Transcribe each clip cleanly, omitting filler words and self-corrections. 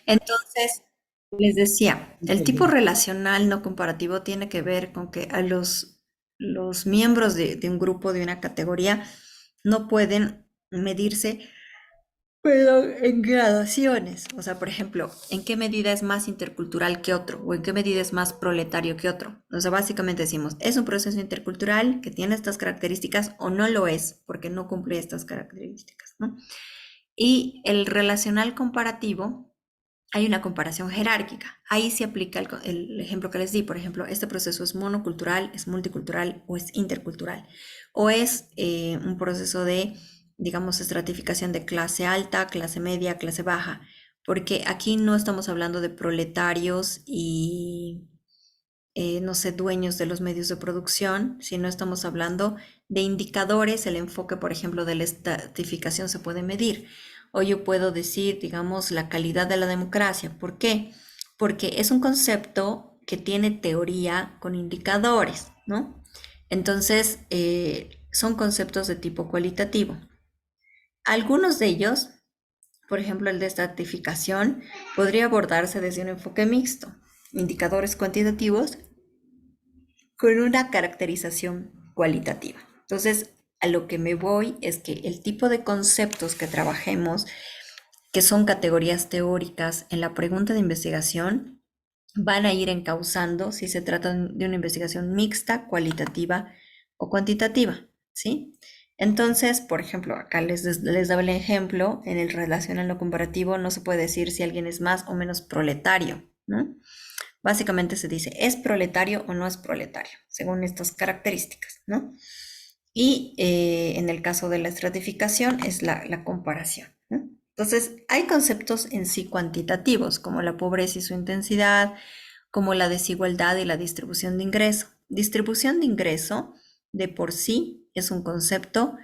Entonces, les decía, el tipo relacional no comparativo tiene que ver con que a los miembros de un grupo, de una categoría, no pueden medirse, pero en gradaciones. O sea, por ejemplo, ¿en qué medida es más intercultural que otro? ¿O en qué medida es más proletario que otro? O sea, básicamente decimos, ¿es un proceso intercultural que tiene estas características o no lo es porque no cumple estas características, ¿no? Y el relacional comparativo, hay una comparación jerárquica. Ahí se aplica el ejemplo que les di. Por ejemplo, este proceso es monocultural, es multicultural o es intercultural. O es un proceso de, digamos, estratificación de clase alta, clase media, clase baja. Porque aquí no estamos hablando de proletarios y, no sé, dueños de los medios de producción, sino estamos hablando de indicadores. El enfoque, por ejemplo, de la estratificación se puede medir. O yo puedo decir, digamos, la calidad de la democracia. ¿Por qué? Porque es un concepto que tiene teoría con indicadores, ¿no? Entonces, son conceptos de tipo cualitativo. Algunos de ellos, por ejemplo, el de estratificación, podría abordarse desde un enfoque mixto, indicadores cuantitativos con una caracterización cualitativa. Entonces, a lo que me voy es que el tipo de conceptos que trabajemos, que son categorías teóricas en la pregunta de investigación, van a ir encauzando si se trata de una investigación mixta, cualitativa o cuantitativa, ¿sí? Entonces, por ejemplo, acá les daba el ejemplo, en el relacional no comparativo no se puede decir si alguien es más o menos proletario, ¿no? Básicamente se dice, ¿es proletario o no es proletario? Según estas características, ¿no? Y en el caso de la estratificación es la comparación, ¿no? Entonces, hay conceptos en sí cuantitativos, como la pobreza y su intensidad, como la desigualdad y la distribución de ingreso. Distribución de ingreso de por sí es un concepto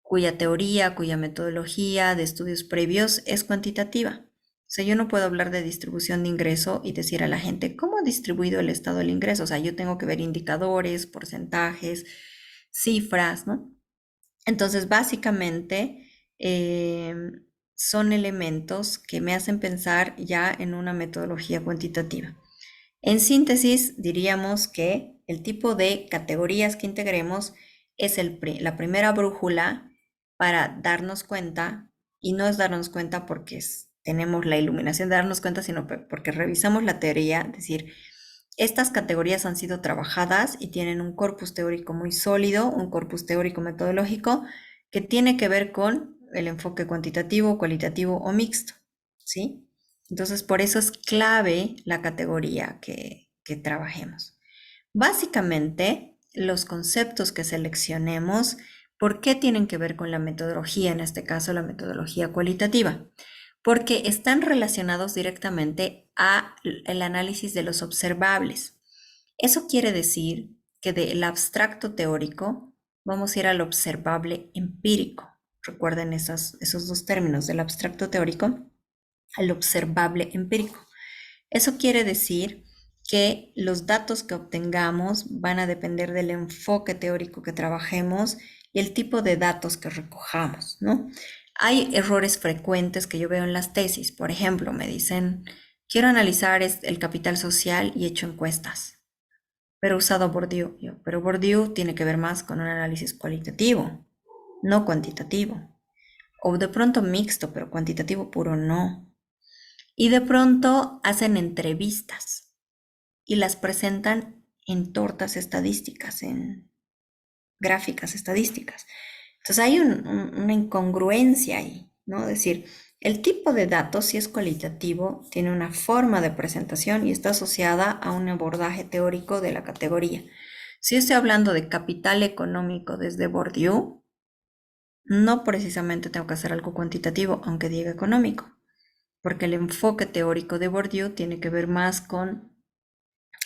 cuya teoría, cuya metodología de estudios previos es cuantitativa. O sea, yo no puedo hablar de distribución de ingreso y decir a la gente cómo ha distribuido el Estado el ingreso. O sea, yo tengo que ver indicadores, porcentajes, cifras, ¿no? Entonces, básicamente, eh, son elementos que me hacen pensar ya en una metodología cuantitativa. En síntesis, diríamos que el tipo de categorías que integremos es la primera brújula para darnos cuenta, y no es darnos cuenta porque tenemos la iluminación de darnos cuenta, sino porque revisamos la teoría, es decir, estas categorías han sido trabajadas y tienen un corpus teórico muy sólido, un corpus teórico metodológico que tiene que ver con el enfoque cuantitativo, cualitativo o mixto, ¿sí? Entonces, por eso es clave la categoría que trabajemos. Básicamente, los conceptos que seleccionemos, ¿por qué tienen que ver con la metodología, en este caso la metodología cualitativa? Porque están relacionados directamente al análisis de los observables. Eso quiere decir que del abstracto teórico vamos a ir al observable empírico. Recuerden esos dos términos, del abstracto teórico al observable empírico. Eso quiere decir que los datos que obtengamos van a depender del enfoque teórico que trabajemos y el tipo de datos que recojamos, ¿no? Hay errores frecuentes que yo veo en las tesis. Por ejemplo, me dicen, quiero analizar el capital social y he hecho encuestas, pero he usado Bourdieu. Pero Bourdieu tiene que ver más con un análisis cualitativo, no cuantitativo. O de pronto mixto, pero cuantitativo puro no. Y de pronto hacen entrevistas y las presentan en tortas estadísticas, en gráficas estadísticas. Entonces hay una incongruencia ahí, ¿no? Es decir, el tipo de datos, si es cualitativo, tiene una forma de presentación y está asociada a un abordaje teórico de la categoría. Si estoy hablando de capital económico desde Bourdieu, no precisamente tengo que hacer algo cuantitativo, aunque diga económico, porque el enfoque teórico de Bourdieu tiene que ver más con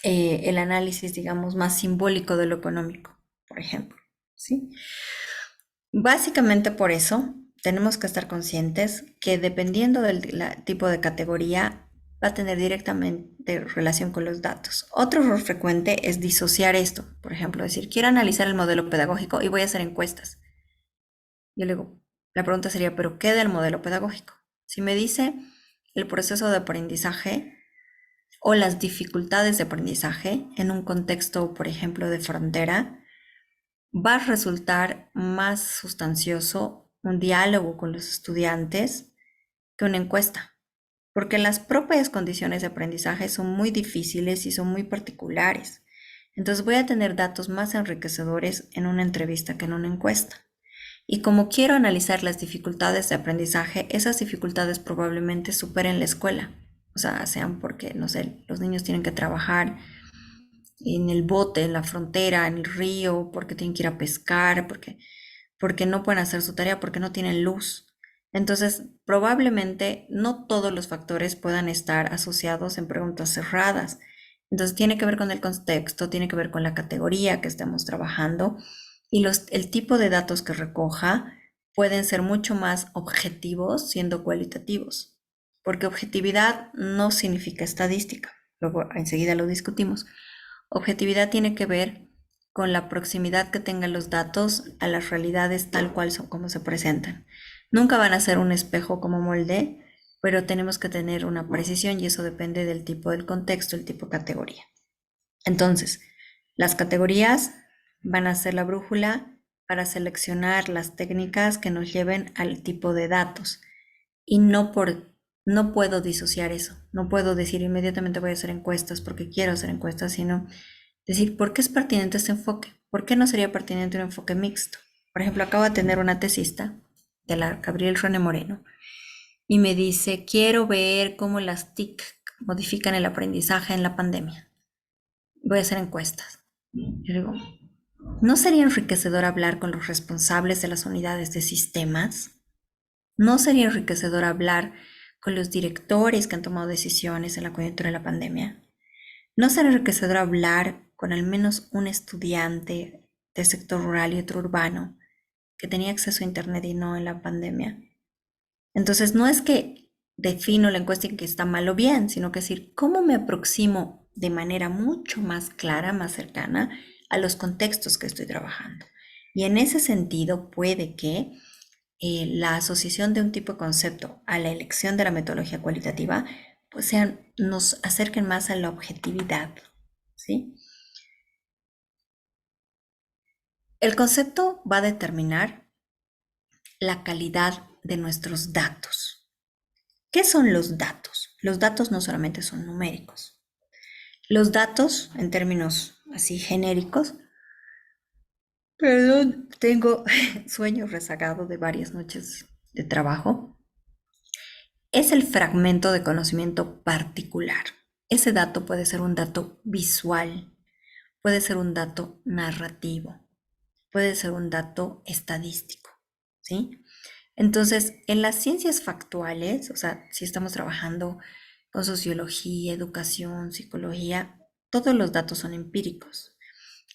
el análisis, digamos, más simbólico de lo económico, por ejemplo, ¿sí? Básicamente por eso tenemos que estar conscientes que dependiendo del tipo de categoría va a tener directamente relación con los datos. Otro error frecuente es disociar esto. Por ejemplo, decir, quiero analizar el modelo pedagógico y voy a hacer encuestas. Yo le digo, la pregunta sería, ¿pero qué del modelo pedagógico? Si me dice, el proceso de aprendizaje o las dificultades de aprendizaje en un contexto, por ejemplo, de frontera, va a resultar más sustancioso un diálogo con los estudiantes que una encuesta, porque las propias condiciones de aprendizaje son muy difíciles y son muy particulares. Entonces voy a tener datos más enriquecedores en una entrevista que en una encuesta. Y como quiero analizar las dificultades de aprendizaje, esas dificultades probablemente superen la escuela. O sea, sean porque, no sé, los niños tienen que trabajar en el bote, en la frontera, en el río, porque tienen que ir a pescar, porque no pueden hacer su tarea, porque no tienen luz. Entonces, probablemente no todos los factores puedan estar asociados en preguntas cerradas. Entonces, tiene que ver con el contexto, tiene que ver con la categoría que estemos trabajando y el tipo de datos que recoja pueden ser mucho más objetivos siendo cualitativos, porque objetividad no significa estadística. Luego, enseguida lo discutimos. Objetividad tiene que ver con la proximidad que tengan los datos a las realidades tal cual son como se presentan. Nunca van a ser un espejo como molde, pero tenemos que tener una precisión y eso depende del tipo del contexto, el tipo de categoría. Entonces, las categorías van a ser la brújula para seleccionar las técnicas que nos lleven al tipo de datos y no puedo disociar eso. No puedo decir inmediatamente voy a hacer encuestas porque quiero hacer encuestas, sino decir por qué es pertinente este enfoque. ¿Por qué no sería pertinente un enfoque mixto? Por ejemplo, acabo de tener una tesista de la Gabriel René Moreno y me dice, quiero ver cómo las TIC modifican el aprendizaje en la pandemia. Voy a hacer encuestas. Yo digo, ¿no sería enriquecedor hablar con los responsables de las unidades de sistemas? ¿No sería enriquecedor hablar con los directores que han tomado decisiones en la coyuntura de la pandemia? ¿No sería enriquecedor hablar con al menos un estudiante del sector rural y otro urbano que tenía acceso a Internet y no en la pandemia? Entonces, no es que defino la encuesta en que está mal o bien, sino que decir, ¿cómo me aproximo de manera mucho más clara, más cercana a los contextos que estoy trabajando? Y en ese sentido, puede que la asociación de un tipo de concepto a la elección de la metodología cualitativa, pues nos acerquen más a la objetividad, ¿sí? El concepto va a determinar la calidad de nuestros datos. ¿Qué son los datos? Los datos no solamente son numéricos. Los datos, en términos así genéricos, perdón, tengo sueño rezagado de varias noches de trabajo, es el fragmento de conocimiento particular. Ese dato puede ser un dato visual, puede ser un dato narrativo, puede ser un dato estadístico, ¿sí? Entonces, en las ciencias factuales, o sea, si estamos trabajando con sociología, educación, psicología, todos los datos son empíricos.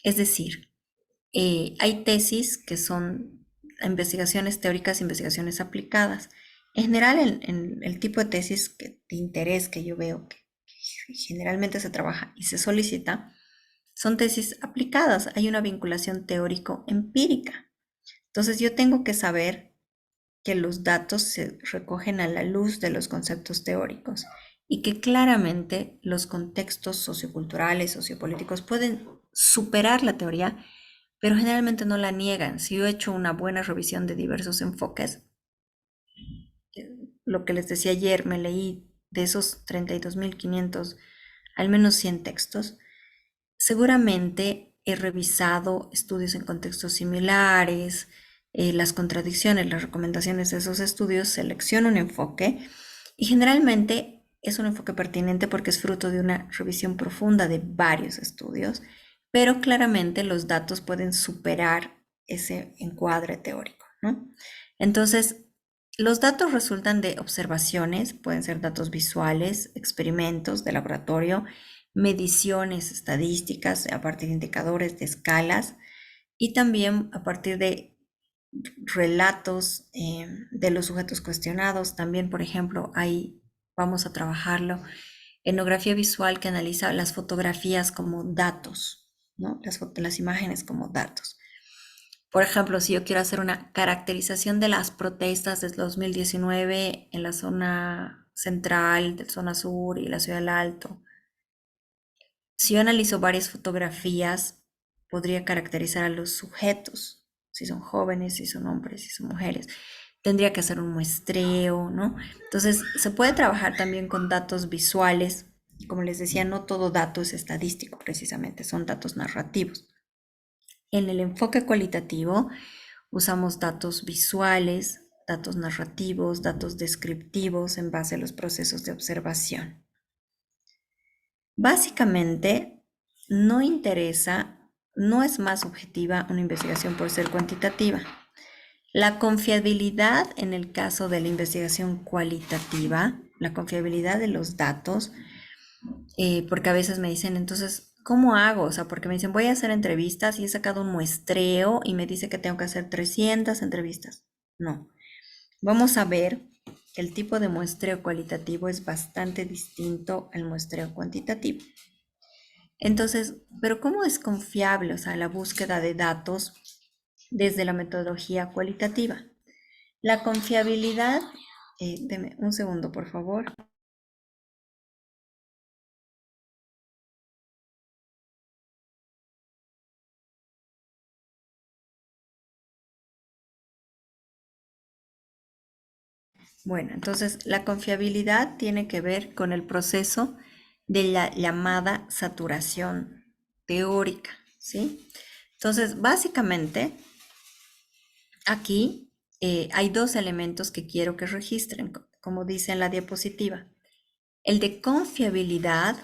Es decir, hay tesis que son investigaciones teóricas, investigaciones aplicadas. En general, en el tipo de tesis de interés que yo veo que generalmente se trabaja y se solicita, son tesis aplicadas. Hay una vinculación teórico-empírica. Entonces, yo tengo que saber que los datos se recogen a la luz de los conceptos teóricos y que claramente los contextos socioculturales, sociopolíticos pueden superar la teoría, pero generalmente no la niegan. Si yo he hecho una buena revisión de diversos enfoques, lo que les decía ayer, me leí de esos 32.500, al menos 100 textos, seguramente he revisado estudios en contextos similares, las contradicciones, las recomendaciones de esos estudios, selecciono un enfoque y generalmente es un enfoque pertinente porque es fruto de una revisión profunda de varios estudios, pero claramente los datos pueden superar ese encuadre teórico, ¿no? Entonces, los datos resultan de observaciones, pueden ser datos visuales, experimentos de laboratorio, mediciones estadísticas a partir de indicadores de escalas y también a partir de relatos de los sujetos cuestionados. También, por ejemplo, ahí vamos a trabajarlo. Etnografía visual que analiza las fotografías como datos, ¿no? Las imágenes como datos. Por ejemplo, si yo quiero hacer una caracterización de las protestas del 2019 en la zona central, de zona sur y la ciudad del Alto. Si yo analizo varias fotografías, podría caracterizar a los sujetos, si son jóvenes, si son hombres, si son mujeres. Tendría que hacer un muestreo, ¿no? Entonces, se puede trabajar también con datos visuales. Como les decía, no todo dato es estadístico, precisamente, son datos narrativos. En el enfoque cualitativo, usamos datos visuales, datos narrativos, datos descriptivos en base a los procesos de observación. Básicamente, no interesa, no es más objetiva una investigación por ser cuantitativa. La confiabilidad en el caso de la investigación cualitativa, la confiabilidad de los datos, porque a veces me dicen, entonces, ¿cómo hago? O sea, porque me dicen, voy a hacer entrevistas y he sacado un muestreo y me dice que tengo que hacer 300 entrevistas. No, vamos a ver que el tipo de muestreo cualitativo es bastante distinto al muestreo cuantitativo. Entonces, ¿pero cómo es confiable, o sea, la búsqueda de datos desde la metodología cualitativa? La confiabilidad, deme un segundo, por favor. Bueno, entonces la confiabilidad tiene que ver con el proceso de la llamada saturación teórica, ¿sí? Entonces, básicamente, aquí hay dos elementos que quiero que registren, como dice en la diapositiva. El de confiabilidad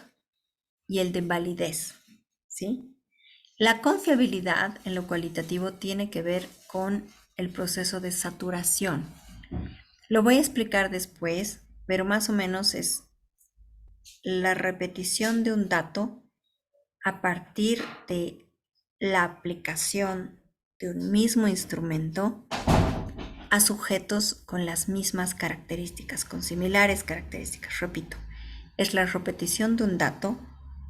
y el de validez, ¿sí? La confiabilidad en lo cualitativo tiene que ver con el proceso de saturación. Lo voy a explicar después, pero más o menos es la repetición de un dato a partir de la aplicación de un mismo instrumento a sujetos con las mismas características, con similares características. Repito, es la repetición de un dato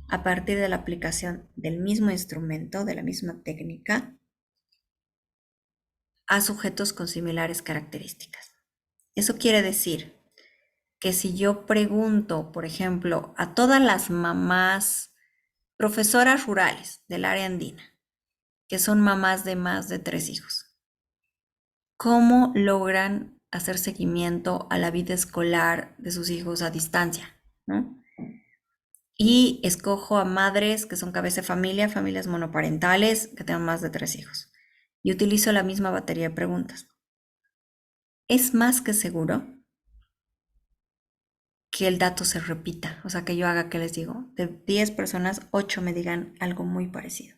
a partir de la aplicación del mismo instrumento, de la misma técnica, a sujetos con similares características. Eso quiere decir que si yo pregunto, por ejemplo, a todas las mamás profesoras rurales del área andina, que son mamás de más de 3 hijos, ¿cómo logran hacer seguimiento a la vida escolar de sus hijos a distancia? ¿No? Y escojo a madres que son cabeza de familia, familias monoparentales, que tengan más de 3 hijos. Y utilizo la misma batería de preguntas. Es más que seguro que el dato se repita, o sea, que yo haga, que les digo, de 10 personas, 8 me digan algo muy parecido.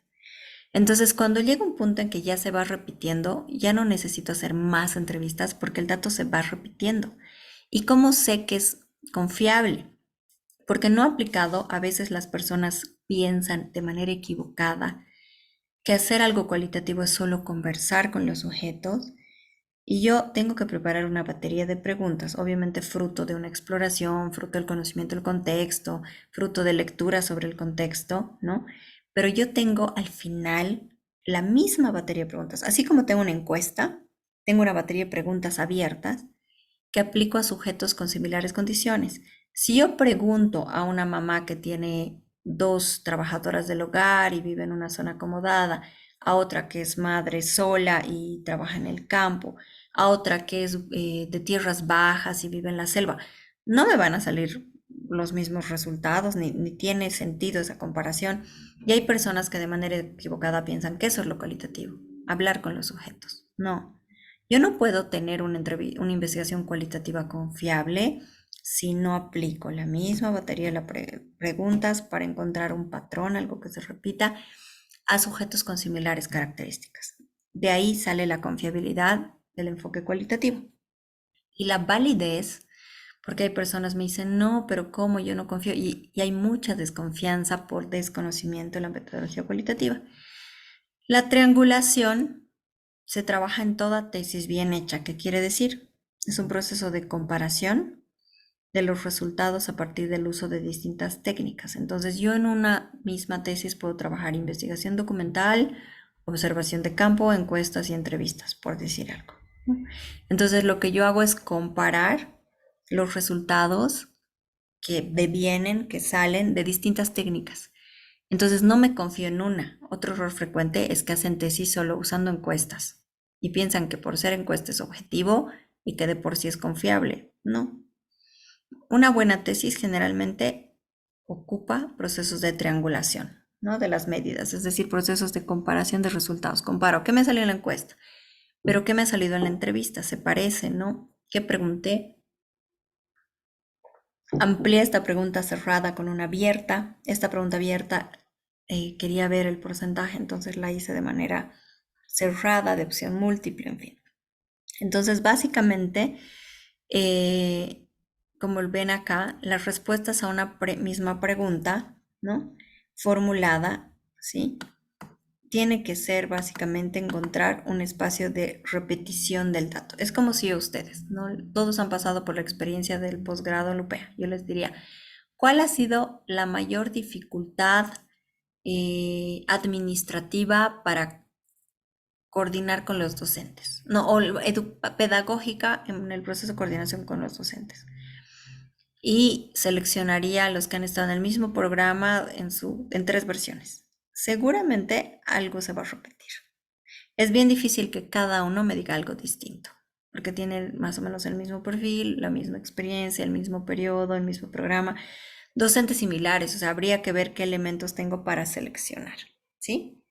Entonces, cuando llega un punto en que ya se va repitiendo, ya no necesito hacer más entrevistas porque el dato se va repitiendo. ¿Y cómo sé que es confiable? Porque no aplicado, a veces las personas piensan de manera equivocada que hacer algo cualitativo es solo conversar con los sujetos y yo tengo que preparar una batería de preguntas, obviamente fruto de una exploración, fruto del conocimiento del contexto, fruto de lectura sobre el contexto, ¿no? Pero yo tengo al final la misma batería de preguntas. Así como tengo una encuesta, tengo una batería de preguntas abiertas que aplico a sujetos con similares condiciones. Si yo pregunto a una mamá que tiene 2 trabajadoras del hogar y vive en una zona acomodada, a otra que es madre sola y trabaja en el campo, a otra que es de tierras bajas y vive en la selva, no me van a salir los mismos resultados, ni tiene sentido esa comparación. Y hay personas que de manera equivocada piensan que eso es lo cualitativo, hablar con los sujetos. No, yo no puedo tener una investigación cualitativa confiable si no aplico la misma batería de preguntas para encontrar un patrón, algo que se repita, a sujetos con similares características. De ahí sale la confiabilidad del enfoque cualitativo. Y la validez, porque hay personas que me dicen, no, pero ¿cómo? Yo no confío. Y hay mucha desconfianza por desconocimiento de la metodología cualitativa. La triangulación se trabaja en toda tesis bien hecha. ¿Qué quiere decir? Es un proceso de comparación de los resultados a partir del uso de distintas técnicas. Entonces, yo en una misma tesis puedo trabajar investigación documental, observación de campo, encuestas y entrevistas, por decir algo. Entonces, lo que yo hago es comparar los resultados que devienen, que salen de distintas técnicas. Entonces no me confío en una. Otro error frecuente es que hacen tesis solo usando encuestas y piensan que por ser encuesta es objetivo y que de por sí es confiable. No. Una buena tesis generalmente ocupa procesos de triangulación, ¿no? De las medidas, es decir, procesos de comparación de resultados. Comparo qué me salió en la encuesta, pero qué me ha salido en la entrevista. Se parece, ¿no? ¿Qué pregunté? Amplié esta pregunta cerrada con una abierta. Esta pregunta abierta quería ver el porcentaje, entonces la hice de manera cerrada, de opción múltiple, en fin. Entonces, básicamente, eh, como ven acá, las respuestas a una misma pregunta, ¿no? Formulada, ¿sí? Tiene que ser básicamente encontrar un espacio de repetición del dato. Es como si ustedes, ¿no? Todos han pasado por la experiencia del posgrado en UPEA. Yo les diría, ¿cuál ha sido la mayor dificultad administrativa para coordinar con los docentes? No, o pedagógica en el proceso de coordinación con los docentes. Y seleccionaría a los que han estado en el mismo programa en 3 versiones. Seguramente algo se va a repetir. Es bien difícil que cada uno me diga algo distinto, porque tiene más o menos el mismo perfil, la misma experiencia, el mismo periodo, el mismo programa, docentes similares, o sea, habría que ver qué elementos tengo para seleccionar, ¿sí?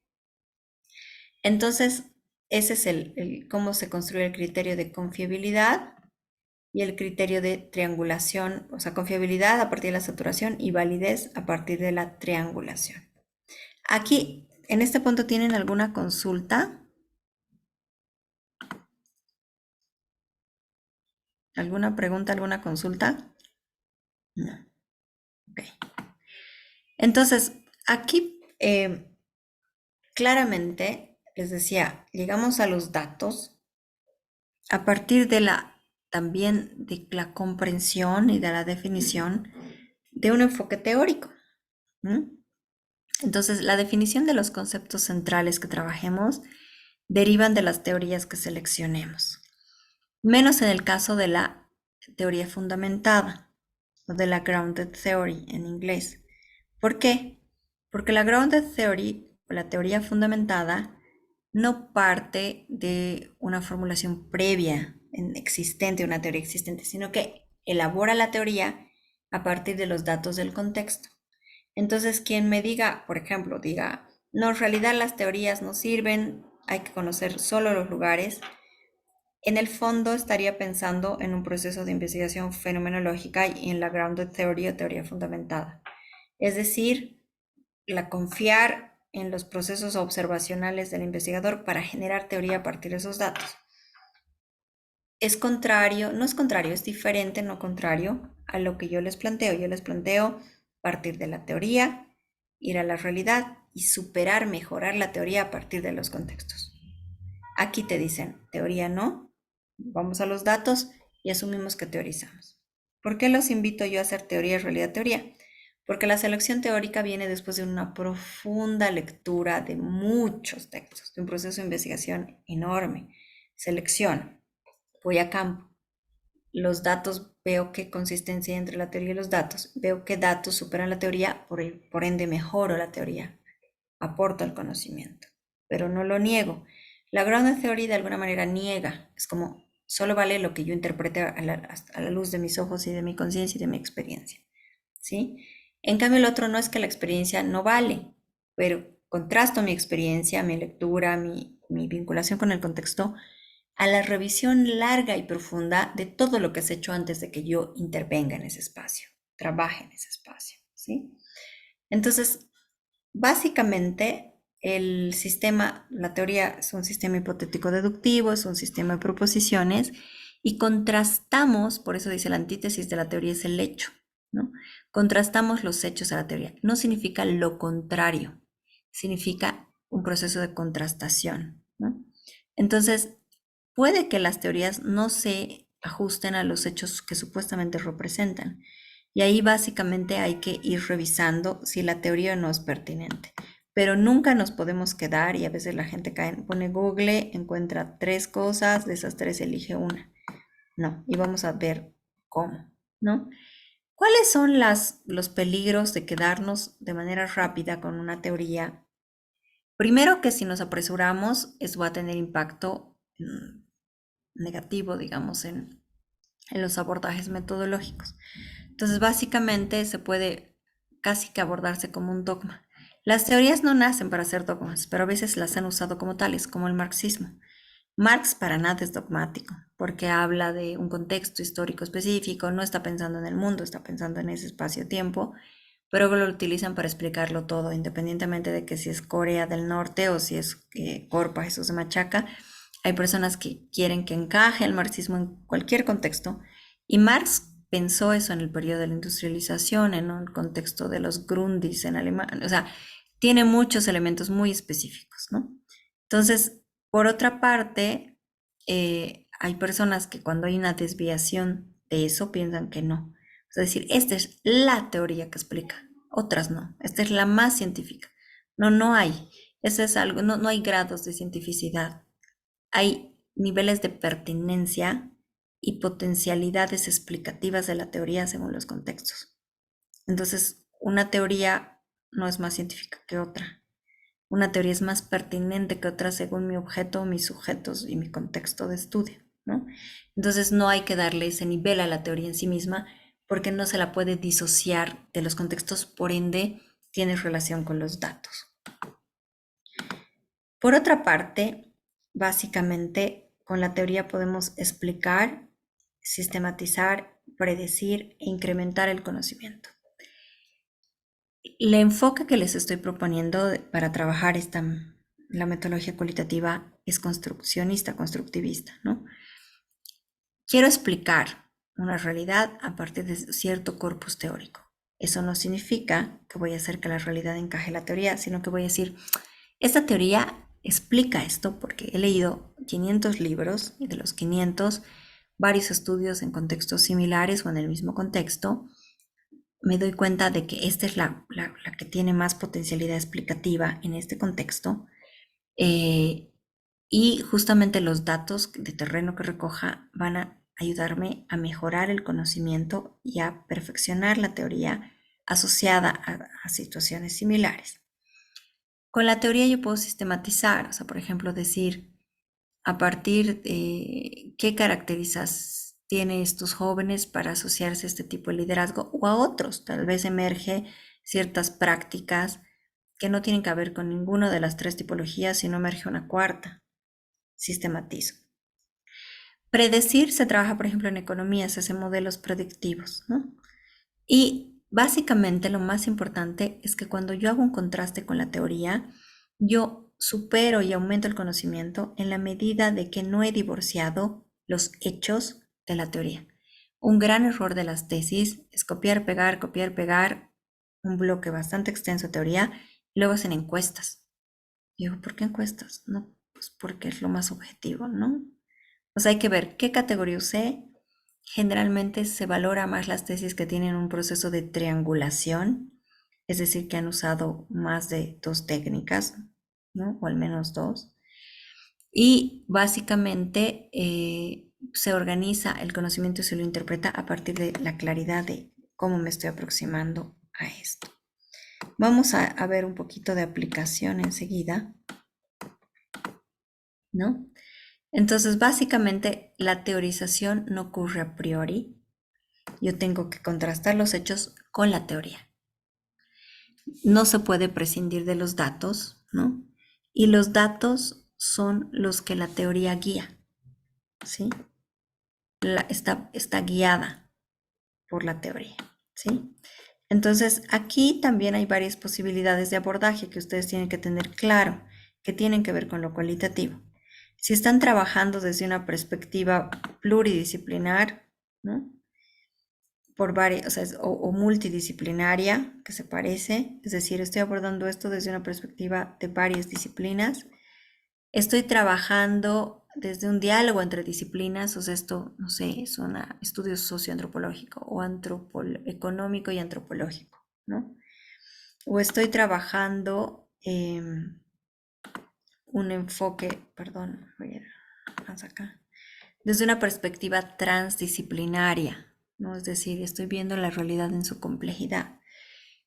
Entonces, ese es cómo se construye el criterio de confiabilidad y el criterio de triangulación, o sea, confiabilidad a partir de la saturación y validez a partir de la triangulación. Aquí, en este punto, ¿tienen alguna consulta? ¿Alguna pregunta, alguna consulta? No. Ok. Entonces, aquí claramente, les decía, llegamos a los datos a partir de también de la comprensión y de la definición de un enfoque teórico. Entonces, la definición de los conceptos centrales que trabajemos derivan de las teorías que seleccionemos, menos en el caso de la teoría fundamentada o de la grounded theory en inglés. ¿Por qué? Porque la grounded theory, o la teoría fundamentada, no parte de una formulación previa existente, una teoría existente, sino que elabora la teoría a partir de los datos del contexto. Entonces, quien me diga, por ejemplo, diga, no, en realidad las teorías no sirven, hay que conocer solo los lugares, en el fondo estaría pensando en un proceso de investigación fenomenológica y en la grounded theory o teoría fundamentada. Es decir, confiar en los procesos observacionales del investigador para generar teoría a partir de esos datos. Es contrario, no es contrario, es diferente, no contrario a lo que yo les planteo. Yo les planteo partir de la teoría, ir a la realidad y superar, mejorar la teoría a partir de los contextos. Aquí te dicen, teoría no, vamos a los datos y asumimos que teorizamos. ¿Por qué los invito yo a hacer teoría, realidad, teoría? Porque la selección teórica viene después de una profunda lectura de muchos textos, de un proceso de investigación enorme. Selección, voy a campo. Los datos, veo qué consistencia hay entre la teoría y los datos. Veo qué datos superan la teoría, por ende mejoro la teoría. Aporto el conocimiento, pero no lo niego. La grounded theory de alguna manera niega. Es como, solo vale lo que yo interprete a la luz de mis ojos y de mi conciencia y de mi experiencia. ¿Sí? En cambio, el otro no es que la experiencia no vale, pero contrasto mi experiencia, mi lectura, mi vinculación con el contexto a la revisión larga y profunda de todo lo que has hecho antes de que yo intervenga en ese espacio, trabaje en ese espacio, ¿sí? Entonces, básicamente, el sistema, la teoría es un sistema hipotético deductivo, es un sistema de proposiciones y contrastamos, por eso dice la antítesis de la teoría es el hecho, ¿no? Contrastamos los hechos a la teoría. No significa lo contrario, significa un proceso de contrastación, ¿no? Entonces, puede que las teorías no se ajusten a los hechos que supuestamente representan. Y ahí básicamente hay que ir revisando si la teoría no es pertinente. Pero nunca nos podemos quedar, y a veces la gente pone Google, encuentra 3 cosas, de esas 3 elige una. No, y vamos a ver cómo, ¿no? ¿Cuáles son los peligros de quedarnos de manera rápida con una teoría? Primero, que si nos apresuramos, eso va a tener impacto negativo, digamos, en los abordajes metodológicos. Entonces, básicamente se puede casi que abordarse como un dogma. Las teorías no nacen para ser dogmas, pero a veces las han usado como tales, como el marxismo. Marx para nada es dogmático, porque habla de un contexto histórico específico, no está pensando en el mundo, está pensando en ese espacio-tiempo, pero lo utilizan para explicarlo todo, independientemente de que si es Corea del Norte o si es Corpa Jesús de Machaca. Hay personas que quieren que encaje el marxismo en cualquier contexto, y Marx pensó eso en el periodo de la industrialización, en un contexto de los Grundis en Alemania, o sea, tiene muchos elementos muy específicos, ¿no? Entonces, por otra parte, hay personas que cuando hay una desviación de eso piensan que no. Es decir, esta es la teoría que explica, otras no. Esta es la más científica. No, no hay. Eso es algo, no, no hay grados de cientificidad. Hay niveles de pertinencia y potencialidades explicativas de la teoría según los contextos. Entonces, una teoría no es más científica que otra. Una teoría es más pertinente que otra según mi objeto, mis sujetos y mi contexto de estudio, ¿no? Entonces no hay que darle ese nivel a la teoría en sí misma porque no se la puede disociar de los contextos, por ende tiene relación con los datos. Por otra parte, básicamente con la teoría podemos explicar, sistematizar, predecir e incrementar el conocimiento. El enfoque que les estoy proponiendo para trabajar la metodología cualitativa es construccionista, constructivista, ¿no? Quiero explicar una realidad a partir de cierto corpus teórico. Eso no significa que voy a hacer que la realidad encaje en la teoría, sino que voy a decir, esta teoría explica esto porque he leído 500 libros y de los 500, varios estudios en contextos similares o en el mismo contexto. Me doy cuenta de que esta es la que tiene más potencialidad explicativa en este contexto, eh, y justamente los datos de terreno que recoja van a ayudarme a mejorar el conocimiento y a perfeccionar la teoría asociada a situaciones similares. Con la teoría yo puedo sistematizar, o sea, por ejemplo, decir a partir de qué características tienen estos jóvenes para asociarse a este tipo de liderazgo o a otros. Tal vez emerge ciertas prácticas que no tienen que ver con ninguna de las tres tipologías, sino emerge una cuarta. Sistematizo. Predecir se trabaja, por ejemplo, en economía, se hacen modelos predictivos, ¿no? Y básicamente lo más importante es que cuando yo hago un contraste con la teoría, yo supero y aumento el conocimiento en la medida de que no he divorciado los hechos de la teoría. Un gran error de las tesis es copiar, pegar un bloque bastante extenso de teoría y luego hacen encuestas. Y digo, ¿por qué encuestas? No, pues porque es lo más objetivo, ¿no? O sea, hay que ver qué categoría usé. Generalmente se valora más las tesis que tienen un proceso de triangulación, es decir, que han usado más de dos técnicas, ¿no? O al menos dos. Y básicamente se organiza el conocimiento y se lo interpreta a partir de la claridad de cómo me estoy aproximando a esto. Vamos a ver un poquito de aplicación enseguida, ¿no? Entonces, básicamente, la teorización no ocurre a priori. Yo tengo que contrastar los hechos con la teoría. No se puede prescindir de los datos, ¿no? Y los datos son los que la teoría guía, ¿sí? Está guiada por la teoría, ¿sí? Entonces, aquí también hay varias posibilidades de abordaje que ustedes tienen que tener claro, que tienen que ver con lo cualitativo. Si están trabajando desde una perspectiva pluridisciplinar, ¿no? Por varias, o sea, o multidisciplinaria, que se parece, es decir, estoy abordando esto desde una perspectiva de varias disciplinas. Estoy trabajando desde un diálogo entre disciplinas, o sea, esto, no sé, es un estudio socioantropológico o económico y antropológico, ¿no? O estoy trabajando un enfoque, perdón, voy a más acá, desde una perspectiva transdisciplinaria, ¿no? Es decir, estoy viendo la realidad en su complejidad.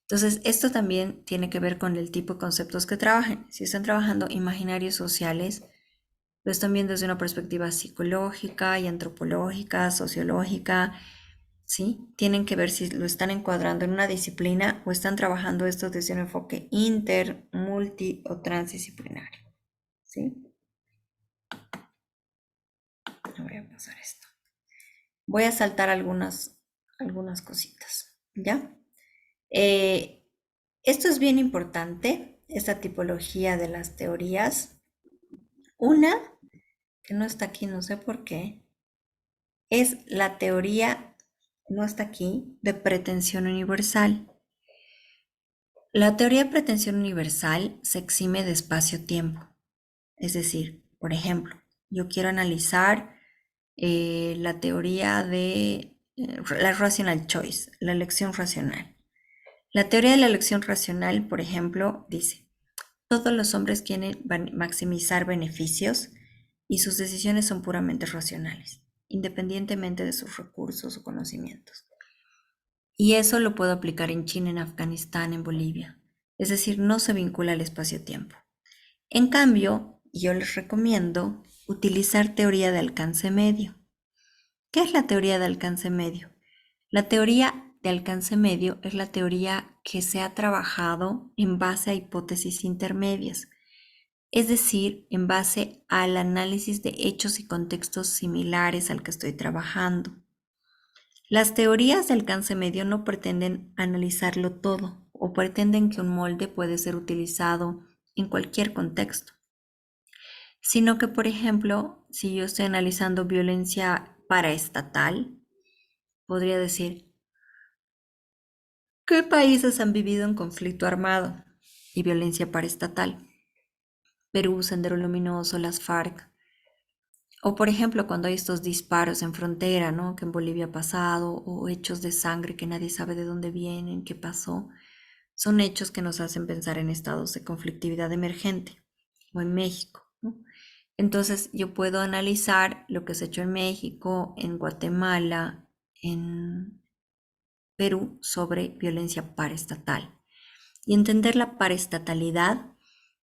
Entonces, esto también tiene que ver con el tipo de conceptos que trabajen. Si están trabajando imaginarios sociales, lo están viendo desde una perspectiva psicológica y antropológica, sociológica, ¿sí? Tienen que ver si lo están encuadrando en una disciplina o están trabajando esto desde un enfoque inter, multi o transdisciplinario, ¿sí? Voy a pasar esto. Voy a saltar algunas cositas, ¿ya? Esto es bien importante, esta tipología de las teorías. Una, que no está aquí, no sé por qué, es la teoría, no está aquí, de pretensión universal. La teoría de pretensión universal se exime de espacio-tiempo. Es decir, por ejemplo, yo quiero analizar la teoría de la rational choice, la elección racional. La teoría de la elección racional, por ejemplo, dice, todos los hombres quieren maximizar beneficios y sus decisiones son puramente racionales, independientemente de sus recursos o conocimientos. Y eso lo puedo aplicar en China, en Afganistán, en Bolivia. Es decir, no se vincula al espacio-tiempo. En cambio, yo les recomiendo utilizar teoría de alcance medio. ¿Qué es la teoría de alcance medio? La teoría de alcance medio es la teoría que se ha trabajado en base a hipótesis intermedias, es decir, en base al análisis de hechos y contextos similares al que estoy trabajando. Las teorías de alcance medio no pretenden analizarlo todo o pretenden que un molde puede ser utilizado en cualquier contexto, sino que, por ejemplo, si yo estoy analizando violencia paraestatal, podría decir, ¿qué países han vivido en conflicto armado y violencia paraestatal? Perú, Sendero Luminoso, las FARC. O por ejemplo, cuando hay estos disparos en frontera, ¿no? Que en Bolivia ha pasado, o hechos de sangre que nadie sabe de dónde vienen, qué pasó. Son hechos que nos hacen pensar en estados de conflictividad emergente o en México, ¿no? Entonces yo puedo analizar lo que se ha hecho en México, en Guatemala, en Perú sobre violencia paraestatal y entender la paraestatalidad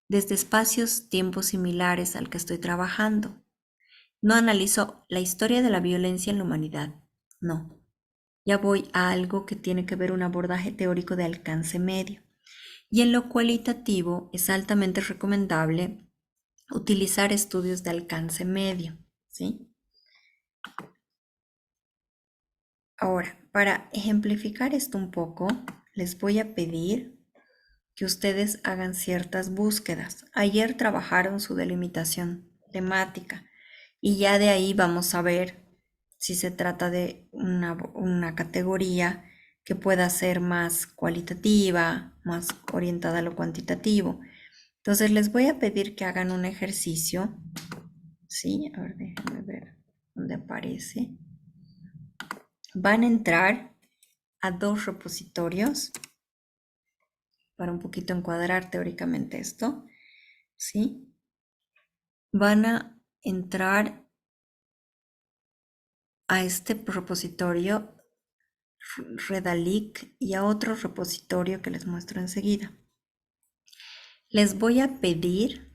desde espacios, tiempos similares al que estoy trabajando. No analizo la historia de la violencia en la humanidad, no. Ya voy a algo que tiene que ver un abordaje teórico de alcance medio. Y en lo cualitativo es altamente recomendable utilizar estudios de alcance medio, ¿sí? Ahora, para ejemplificar esto un poco, les voy a pedir que ustedes hagan ciertas búsquedas. Ayer trabajaron su delimitación temática y ya de ahí vamos a ver si se trata de una categoría que pueda ser más cualitativa, más orientada a lo cuantitativo. Entonces les voy a pedir que hagan un ejercicio, ¿sí? A ver, déjenme ver dónde aparece. Van a entrar a dos repositorios para un poquito encuadrar teóricamente esto, ¿sí? Van a entrar a este repositorio Redalic y a otro repositorio que les muestro enseguida. Les voy a pedir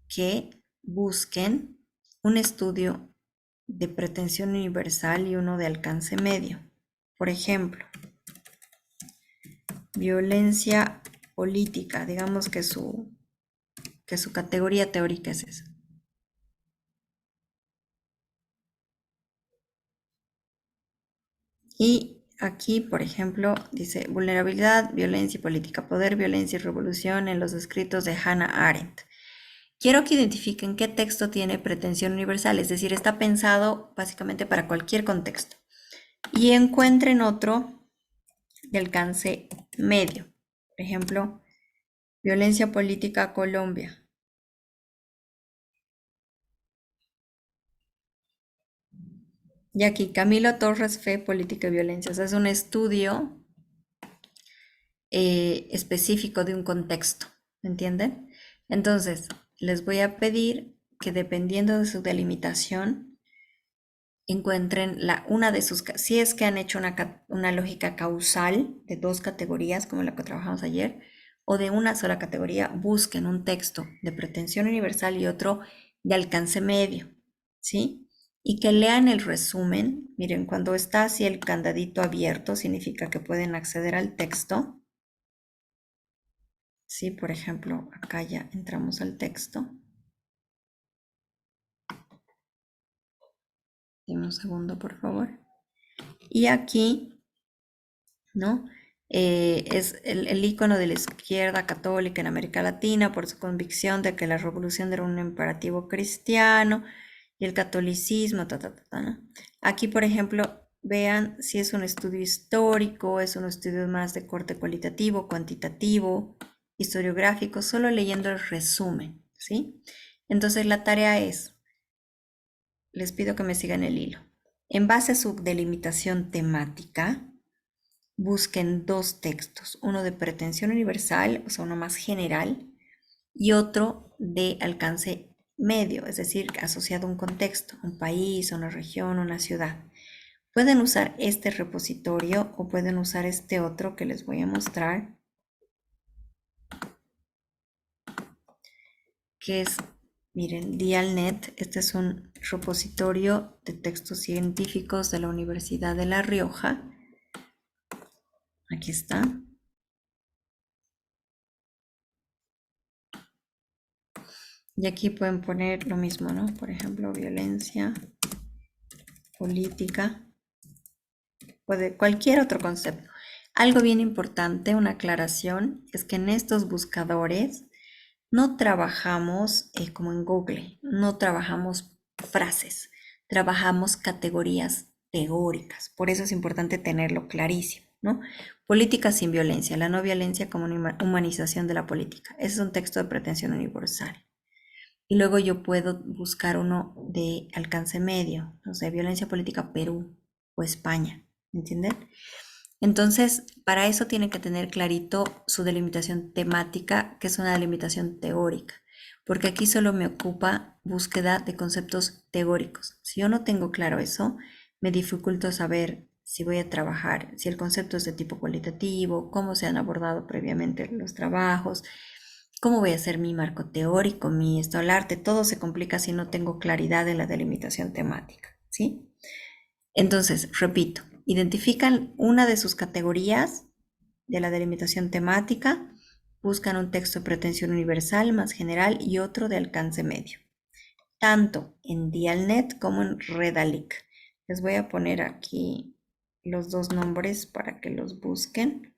que busquen un estudio de pretensión universal y uno de alcance medio. Por ejemplo, violencia política, digamos que su categoría teórica es esa. Y aquí, por ejemplo, dice vulnerabilidad, violencia y política, poder, violencia y revolución en los escritos de Hannah Arendt. Quiero que identifiquen qué texto tiene pretensión universal, es decir, está pensado básicamente para cualquier contexto. Y encuentren otro de alcance medio. Por ejemplo, violencia política Colombia. Y aquí Camilo Torres Fe, Política y Violencia. O sea, es un estudio específico de un contexto, ¿entienden? Entonces, les voy a pedir que dependiendo de su delimitación, encuentren si es que han hecho una lógica causal de dos categorías, como la que trabajamos ayer, o de una sola categoría, busquen un texto de pretensión universal y otro de alcance medio, ¿sí? Y que lean el resumen. Miren, cuando está así el candadito abierto, significa que pueden acceder al texto. Sí, por ejemplo, acá ya entramos al texto. Dime un segundo, por favor. Y aquí, ¿no? Es el icono de la izquierda católica en América Latina por su convicción de que la revolución era un imperativo cristiano y el catolicismo, ¿no? Aquí, por ejemplo, vean si es un estudio histórico, es un estudio más de corte cualitativo, cuantitativo, historiográfico, solo leyendo el resumen, ¿sí? Entonces la tarea es, les pido que me sigan el hilo. En base a su delimitación temática, busquen dos textos, uno de pretensión universal, o sea, uno más general, y otro de alcance medio, es decir, asociado a un contexto, un país, una región, una ciudad. Pueden usar este repositorio o pueden usar este otro que les voy a mostrar, que es, miren, Dialnet. Este es un repositorio de textos científicos de la Universidad de La Rioja. Aquí está. Y aquí pueden poner lo mismo, ¿no? Por ejemplo, violencia política o de cualquier otro concepto. Algo bien importante, una aclaración, es que en estos buscadores no trabajamos como en Google, no trabajamos frases, trabajamos categorías teóricas. Por eso es importante tenerlo clarísimo, ¿no? Política sin violencia, la no violencia como una humanización de la política. Ese es un texto de pretensión universal. Y luego yo puedo buscar uno de alcance medio, o sea, violencia política Perú o España, ¿me entienden? Entonces, para eso tienen que tener clarito su delimitación temática, que es una delimitación teórica, porque aquí solo me ocupa búsqueda de conceptos teóricos. Si yo no tengo claro eso, me dificulta saber si voy a trabajar, si el concepto es de tipo cualitativo, cómo se han abordado previamente los trabajos, cómo voy a hacer mi marco teórico, mi arte, todo se complica si no tengo claridad en la delimitación temática, ¿sí? Entonces, repito, identifican una de sus categorías de la delimitación temática, buscan un texto de pretensión universal más general y otro de alcance medio, tanto en Dialnet como en Redalic. Les voy a poner aquí los dos nombres para que los busquen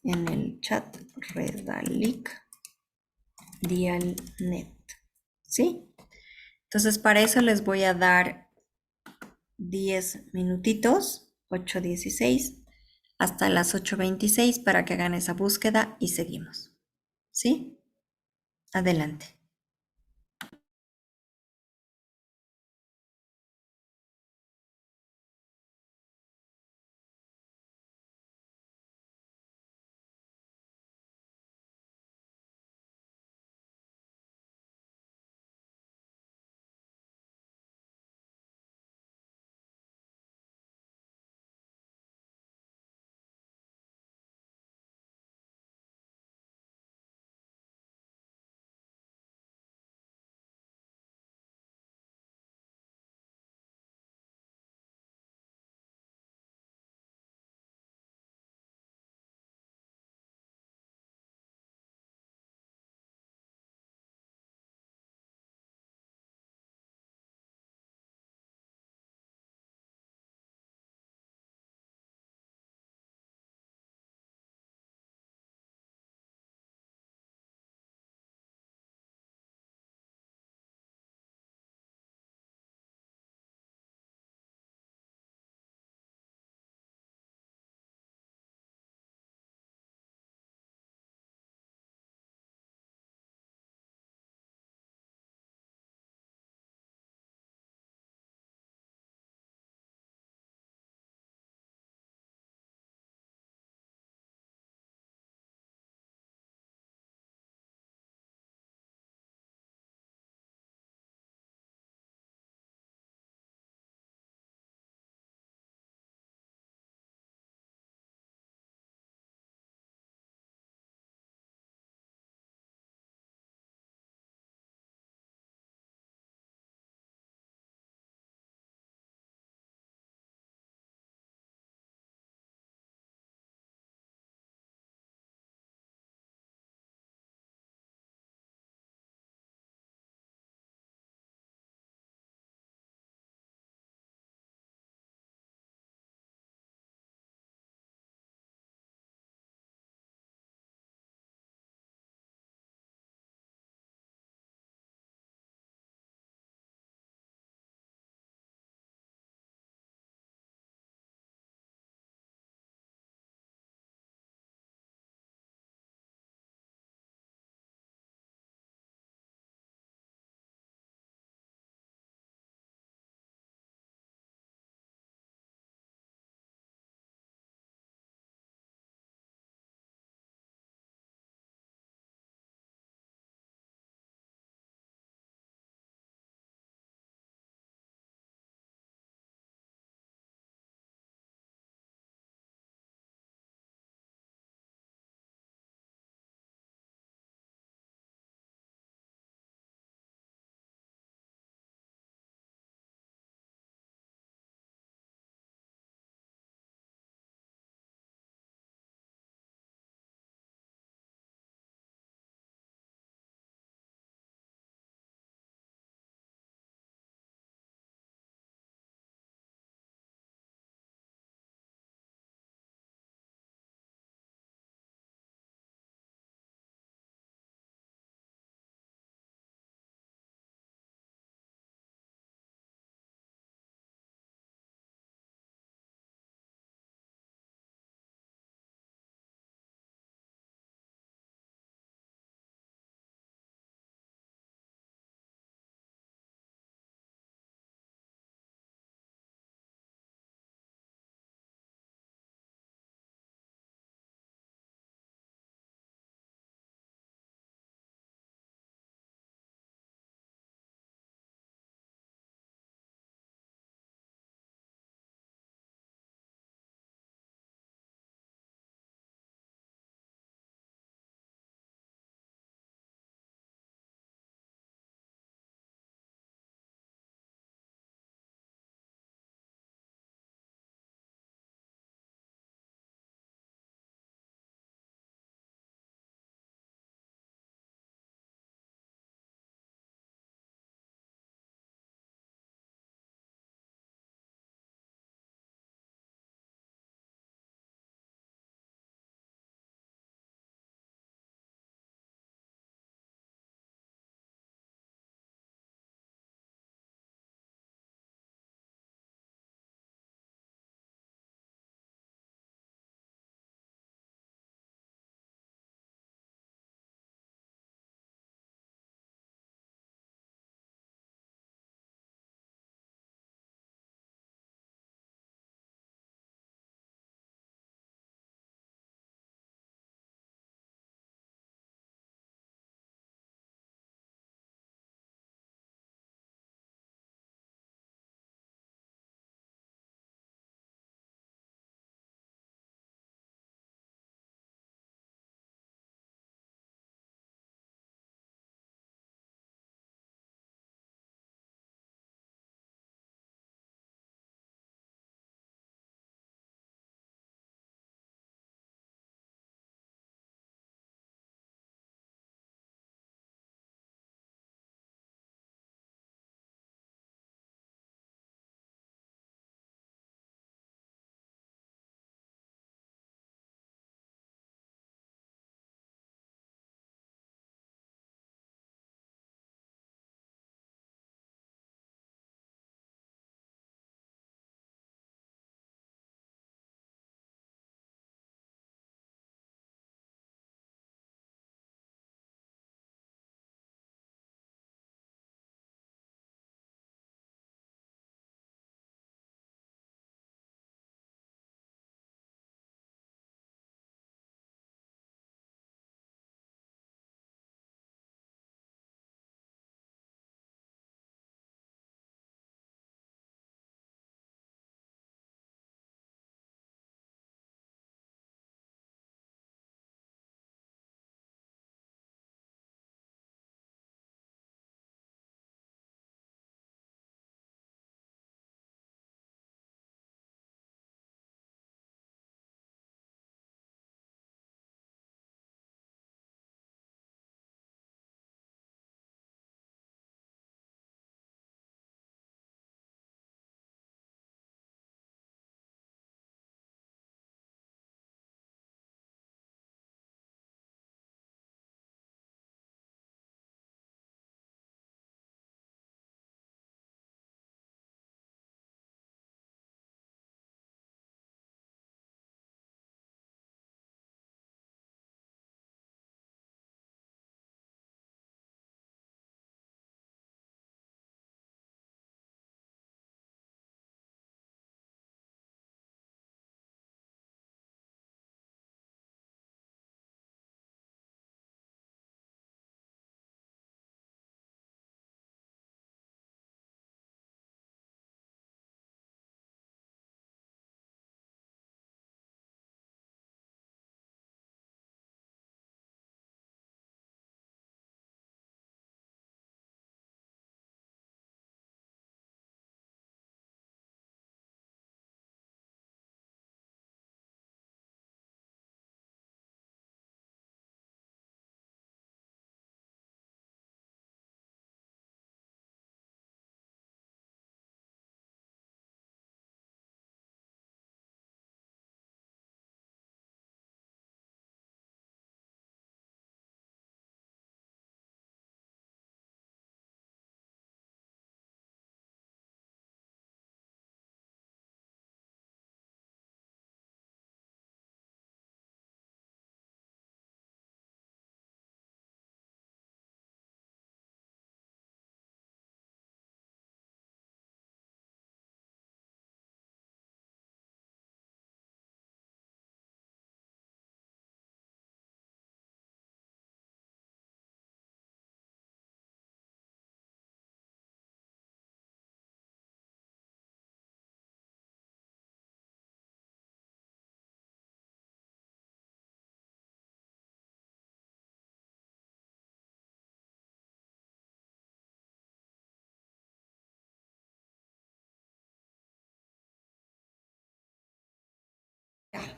en el chat. Redalic, Dialnet, ¿sí? Entonces, para eso les voy a dar 10 minutitos, 8:16, hasta las 8:26 para que hagan esa búsqueda y seguimos. ¿Sí? Adelante.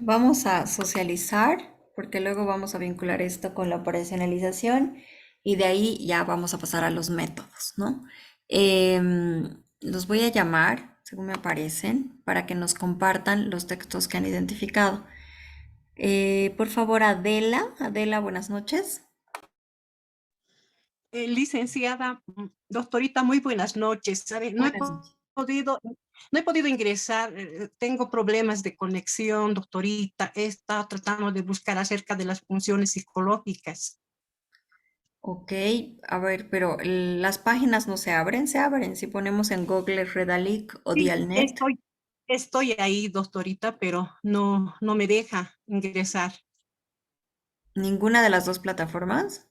vamos a socializar, porque luego vamos a vincular esto con la operacionalización y de ahí ya vamos a pasar a los métodos, ¿no? Los voy a llamar, según me aparecen, para que nos compartan los textos que han identificado. Por favor, Adela. Adela, buenas noches. Licenciada, doctorita, muy buenas noches. ¿Sabe? Buenas noches. No he podido ingresar, tengo problemas de conexión, doctorita. He estado tratando de buscar acerca de las funciones psicológicas. Ok, a ver, pero las páginas no se abren si ponemos en Google Redalic o Sí, Dialnet. estoy ahí, doctorita, pero no me deja ingresar. Ninguna de las dos plataformas.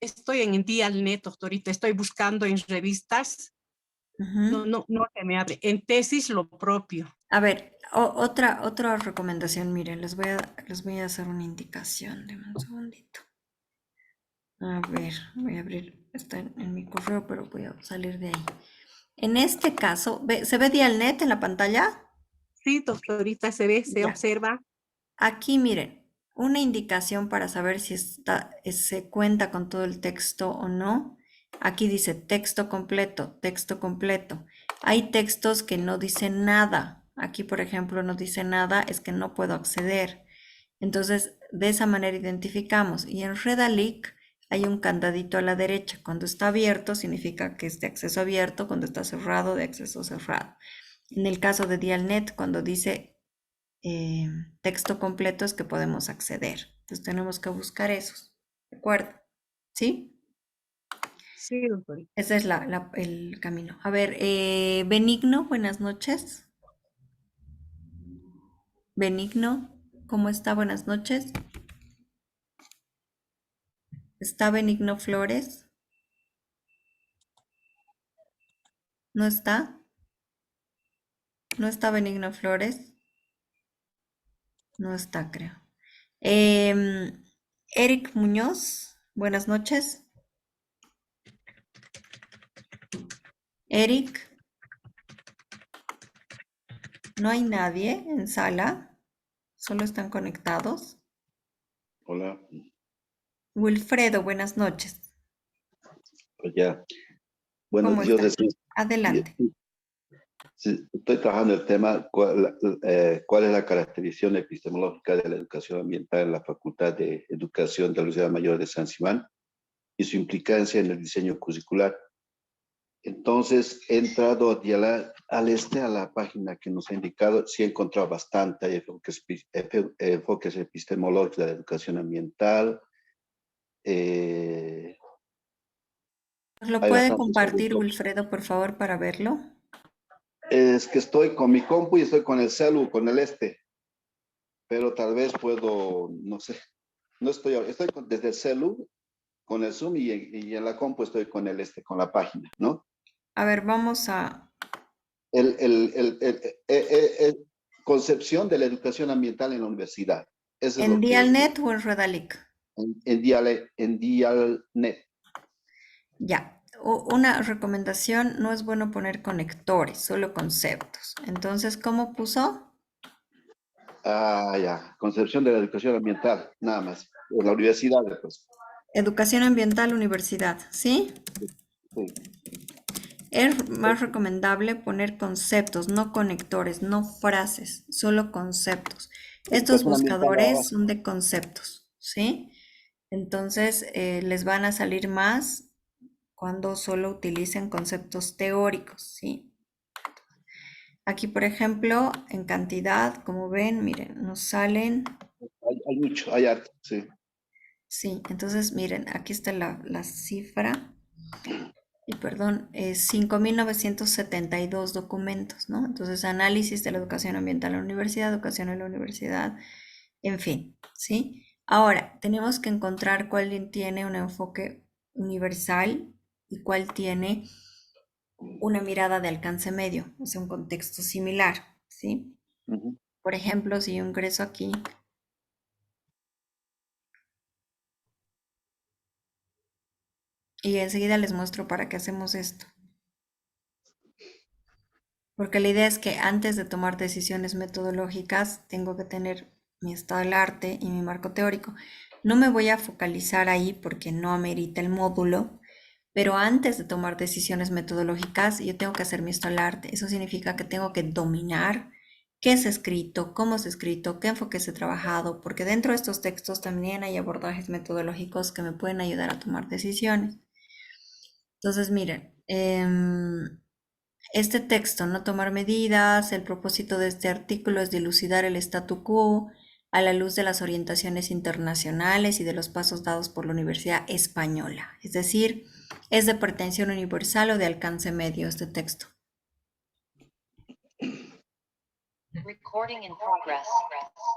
Estoy en Dialnet, doctorita, estoy buscando en revistas. Ujú. No se me abre. En tesis, lo propio. A ver, otra recomendación, miren, les voy a hacer una indicación, denme un segundito. A ver, voy a abrir, está en mi correo, pero voy a salir de ahí. En este caso, ¿se ve Dialnet en la pantalla? Sí, doctorita, se ve, se Ya. observa. Aquí miren, una indicación para saber si se cuenta con todo el texto o no. Aquí dice texto completo, texto completo. Hay textos que no dicen nada. Aquí, por ejemplo, no dice nada, es que no puedo acceder. Entonces, de esa manera identificamos. Y en Redalic hay un candadito a la derecha. Cuando está abierto, significa que es de acceso abierto. Cuando está cerrado, de acceso cerrado. En el caso de Dialnet, cuando dice eh, texto completo es que podemos acceder. Entonces tenemos que buscar esos. ¿De acuerdo? ¿Sí? Sí, doctorita. Ese es el camino. A ver, Benigno, buenas noches. Benigno, ¿cómo está? Buenas noches. ¿Está Benigno Flores? ¿No está? ¿No está Benigno Flores? No está, creo. Eric Muñoz, buenas noches. Eric, no hay nadie en sala, solo están conectados. Hola, Wilfredo, buenas noches. pues ya. Bueno, ¿Cómo yo está? decía, Adelante. sí, estoy trabajando el tema, cuál es la caracterización epistemológica de la educación ambiental en la Facultad de Educación de la Universidad Mayor de San Simón y su implicancia en el diseño curricular. Entonces, he entrado a la página que nos ha indicado, sí he encontrado bastante, hay enfoques epistemológicos de la educación ambiental, eh, ¿Nos lo hay puede bastante sobre compartir, todo. Wilfredo, por favor, para verlo? Es que estoy con mi compu y estoy con el celu, con el pero tal vez puedo, no sé, no estoy, desde el celu, con el Zoom y en la compu estoy con con la página, ¿no? A ver, vamos a... El, el, el, el- eh, eh, eh, Concepción de la educación ambiental en la universidad. Eso es ¿En lo que Dialnet o en Redalic? en Dialnet. Ya. Una recomendación, no es bueno poner conectores, solo conceptos. Entonces, ¿cómo puso? Ah, ya, concepción de la educación ambiental, nada más. En la universidad, pues. Educación ambiental, universidad, ¿sí? Sí. Es más recomendable poner conceptos, no conectores, no frases, solo conceptos. Estos Educación ambiental nada buscadores más. son de conceptos, ¿sí? Entonces, les van a salir más cuando solo utilicen conceptos teóricos, ¿sí? Aquí, por ejemplo, en cantidad, como ven, miren, nos salen, Hay mucho, hay harto, sí. sí, entonces miren, aquí está la cifra, y perdón, 5.972 documentos, ¿no? Entonces, análisis de la educación ambiental en la universidad, educación en la universidad, en fin, ¿sí? Ahora, tenemos que encontrar cuál tiene un enfoque universal y cuál tiene una mirada de alcance medio, o sea, un contexto similar, ¿sí? Ujú. Por ejemplo, si yo ingreso aquí y enseguida les muestro para qué hacemos esto. Porque la idea es que antes de tomar decisiones metodológicas tengo que tener mi estado del arte y mi marco teórico. No me voy a focalizar ahí porque no amerita el módulo, pero antes de tomar decisiones metodológicas yo tengo que hacer mi estado del arte. Eso significa que tengo que dominar qué se ha escrito, cómo se ha escrito, qué enfoque se ha trabajado, porque dentro de estos textos también hay abordajes metodológicos que me pueden ayudar a tomar decisiones. Entonces, miren, este texto, no tomar medidas, el propósito de este artículo es dilucidar el statu quo a la luz de las orientaciones internacionales y de los pasos dados por la Universidad Española. Es decir, es de pretensión universal o de alcance medio este texto. Recording in progress.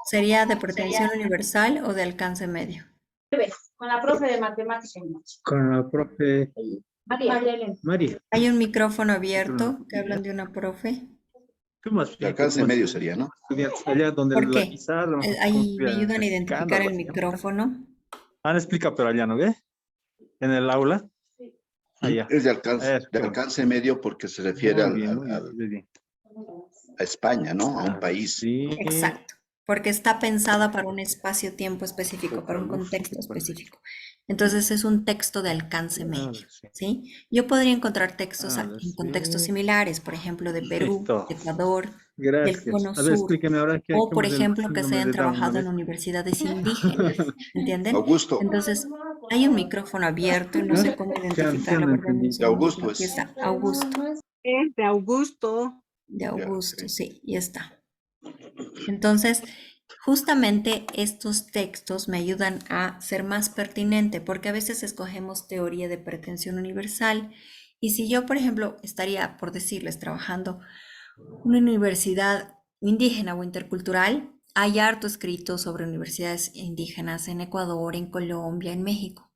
¿Sería de pretensión universal o de alcance medio? Con la profe de matemáticas. Con la profe María Elena. María. Hay un micrófono abierto que hablan de una profe. ¿Cómo más? De alcance medio sería, ¿no? Allá donde ¿Por la qué? pizarra. Ahí me ayudan a identificar el micrófono. Ana explica, pero allá, ¿no ve? En el aula. Allá. Es de alcance medio porque se refiere Muy bien. a España, ¿no? A un país. Sí. Exacto, porque está pensada para un espacio-tiempo específico, para un contexto específico. Entonces es un texto de alcance medio, ¿sí? Yo podría encontrar textos en contextos similares, por ejemplo, de Perú, Listo. de Ecuador, del Gracias. Cono A ver, Sur, explíqueme ahora qué o por es el ejemplo que se síndrome hayan de Down, ¿no trabajado en ves? universidades indígenas, ¿entienden? Augusto. Entonces hay un micrófono abierto y no sé cómo identificarlo, no perdón, un entendí. De Augusto segundito. Aquí es. está, Augusto, Es de Augusto. de Augusto, ok. sí, y está. Entonces, justamente estos textos me ayudan a ser más pertinente, porque a veces escogemos teoría de pretensión universal. Y si yo, por ejemplo, estaría, por decirles, trabajando en una universidad indígena o intercultural, hay harto escrito sobre universidades indígenas en Ecuador, en Colombia, en México.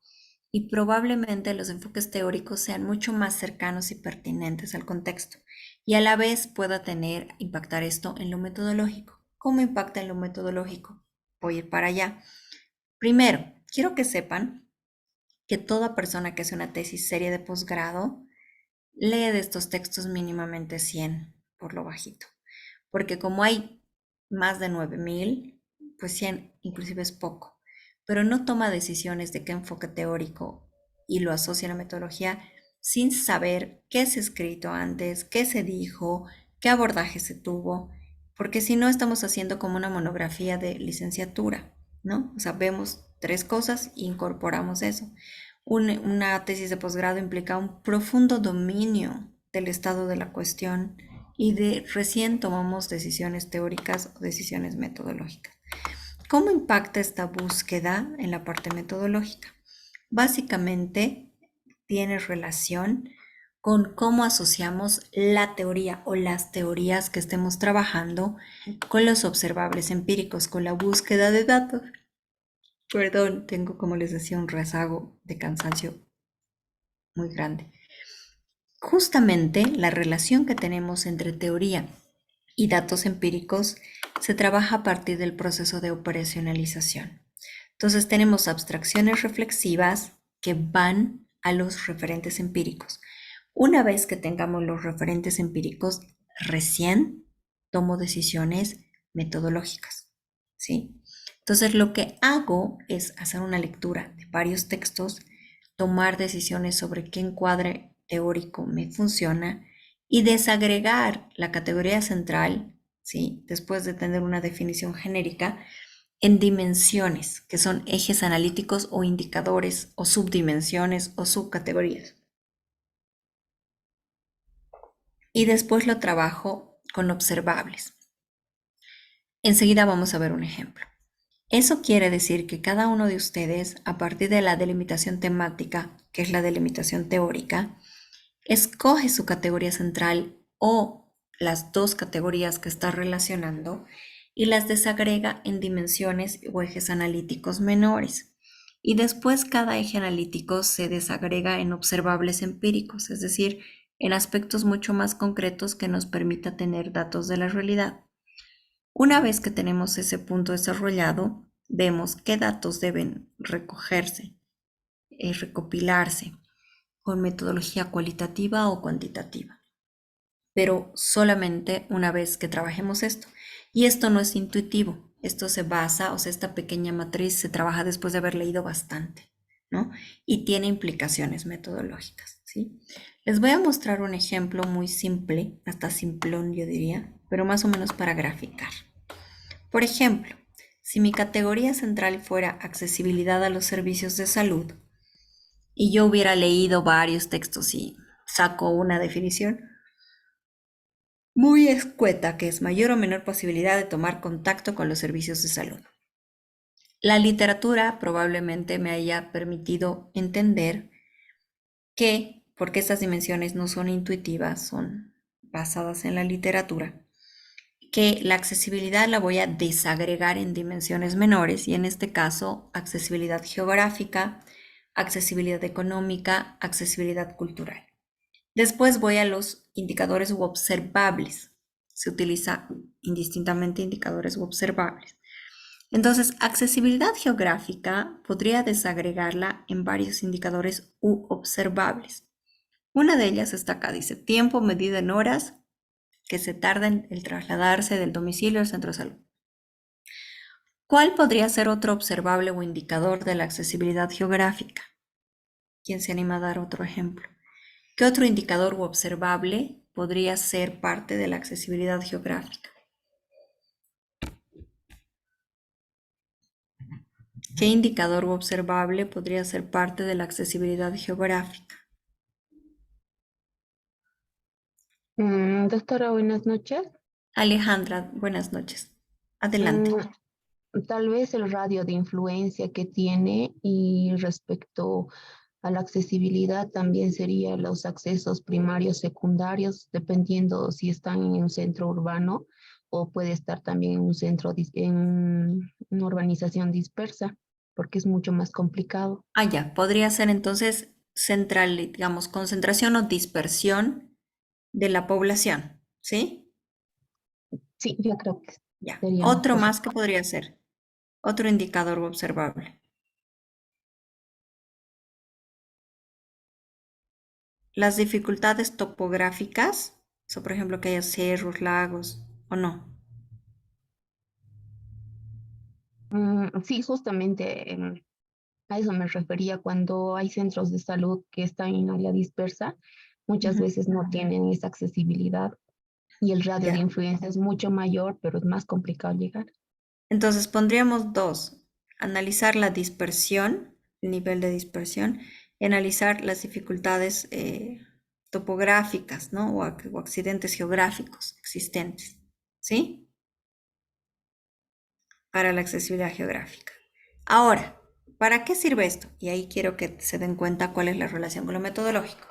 Y probablemente los enfoques teóricos sean mucho más cercanos y pertinentes al contexto. Y a la vez pueda impactar esto en lo metodológico. ¿Cómo impacta en lo metodológico? Voy a ir para allá. Primero, quiero que sepan que toda persona que hace una tesis seria de posgrado lee de estos textos mínimamente 100 por lo bajito. Porque como hay más de 9000, pues 100 inclusive es poco. Pero no toma decisiones de qué enfoque teórico y lo asocia a la metodología sin saber qué se ha escrito antes, qué se dijo, qué abordaje se tuvo, porque si no estamos haciendo como una monografía de licenciatura, ¿no? O sea, vemos 3 cosas e incorporamos eso. Una tesis de posgrado implica un profundo dominio del estado de la cuestión y recién tomamos decisiones teóricas o decisiones metodológicas. ¿Cómo impacta esta búsqueda en la parte metodológica? Básicamente tiene relación con cómo asociamos la teoría o las teorías que estemos trabajando con los observables empíricos, con la búsqueda de datos. Perdón, tengo, como les decía, un rezago de cansancio muy grande. Justamente la relación que tenemos entre teoría y datos empíricos se trabaja a partir del proceso de operacionalización. Entonces tenemos abstracciones reflexivas que van a los referentes empíricos. Una vez que tengamos los referentes empíricos, recién tomo decisiones metodológicas, ¿sí? Entonces lo que hago es hacer una lectura de varios textos, tomar decisiones sobre qué encuadre teórico me funciona y desagregar la categoría central, ¿sí? Después de tener una definición genérica, en dimensiones, que son ejes analíticos o indicadores o subdimensiones o subcategorías. Y después lo trabajo con observables. Enseguida vamos a ver un ejemplo. Eso quiere decir que cada uno de ustedes, a partir de la delimitación temática, que es la delimitación teórica, escoge su categoría central o las 2 categorías que está relacionando y las desagrega en dimensiones o ejes analíticos menores. Y después cada eje analítico se desagrega en observables empíricos, es decir, en aspectos mucho más concretos que nos permita tener datos de la realidad. Una vez que tenemos ese punto desarrollado, vemos qué datos deben recogerse, recopilarse con metodología cualitativa o cuantitativa. pero solamente una vez que trabajemos esto. Y esto no es intuitivo, esto se basa, o sea, esta pequeña matriz se trabaja después de haber leído bastante, ¿no? Y tiene implicaciones metodológicas, ¿sí? Les voy a mostrar un ejemplo muy simple, hasta simplón yo diría, pero más o menos para graficar. Por ejemplo, si mi categoría central fuera accesibilidad a los servicios de salud y yo hubiera leído varios textos y saco una definición muy escueta que es mayor o menor posibilidad de tomar contacto con los servicios de salud. La literatura probablemente me haya permitido entender que, porque estas dimensiones no son intuitivas, son basadas en la literatura, que la accesibilidad la voy a desagregar en dimensiones menores y en este caso accesibilidad geográfica, accesibilidad económica, accesibilidad cultural. Después voy a los indicadores u observables. Se utiliza indistintamente indicadores u observables. Entonces, accesibilidad geográfica podría desagregarla en varios indicadores u observables. Una de ellas está acá, dice tiempo medido en horas que se tarda en el trasladarse del domicilio al centro de salud. ¿Cuál podría ser otro observable o indicador de la accesibilidad geográfica? ¿Quién se anima a dar otro ejemplo? ¿Qué otro indicador u observable podría ser parte de la accesibilidad geográfica? ¿Qué indicador u observable podría ser parte de la accesibilidad geográfica? Doctora, buenas noches. Alejandra, buenas noches. Adelante. Tal vez el radio de influencia que tiene y respecto a la accesibilidad también sería los accesos primarios, secundarios, dependiendo si están en un centro urbano o puede estar también en un centro, en una urbanización dispersa, porque es mucho más complicado. Ah, ya, podría ser entonces central, digamos, concentración o dispersión de la población, ¿sí? Sí, yo creo que Ya. sería Otro mejor. más que podría ser, otro indicador observable. Las dificultades topográficas, o por ejemplo que haya cerros, lagos, o no. Sí, justamente a eso me refería cuando hay centros de salud que están en área dispersa, muchas Ujú. veces no tienen esa accesibilidad y el radio de Ya. influencia es mucho mayor, pero es más complicado llegar. Entonces pondríamos dos, analizar la dispersión, el nivel de dispersión, y analizar las dificultades topográficas, ¿no? O accidentes geográficos existentes, ¿sí? Para la accesibilidad geográfica. Ahora, ¿para qué sirve esto? Y ahí quiero que se den cuenta cuál es la relación con lo metodológico.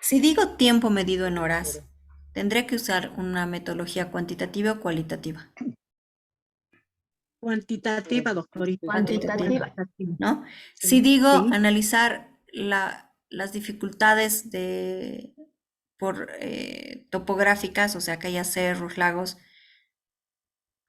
Si digo tiempo medido en horas, tendré que usar una metodología cuantitativa o cualitativa. Cuantitativa, doctorita. Cuantitativa. Cuantitativa. ¿No? Sí, Si digo sí. analizar las dificultades por topográficas, o sea, que haya cerros, lagos,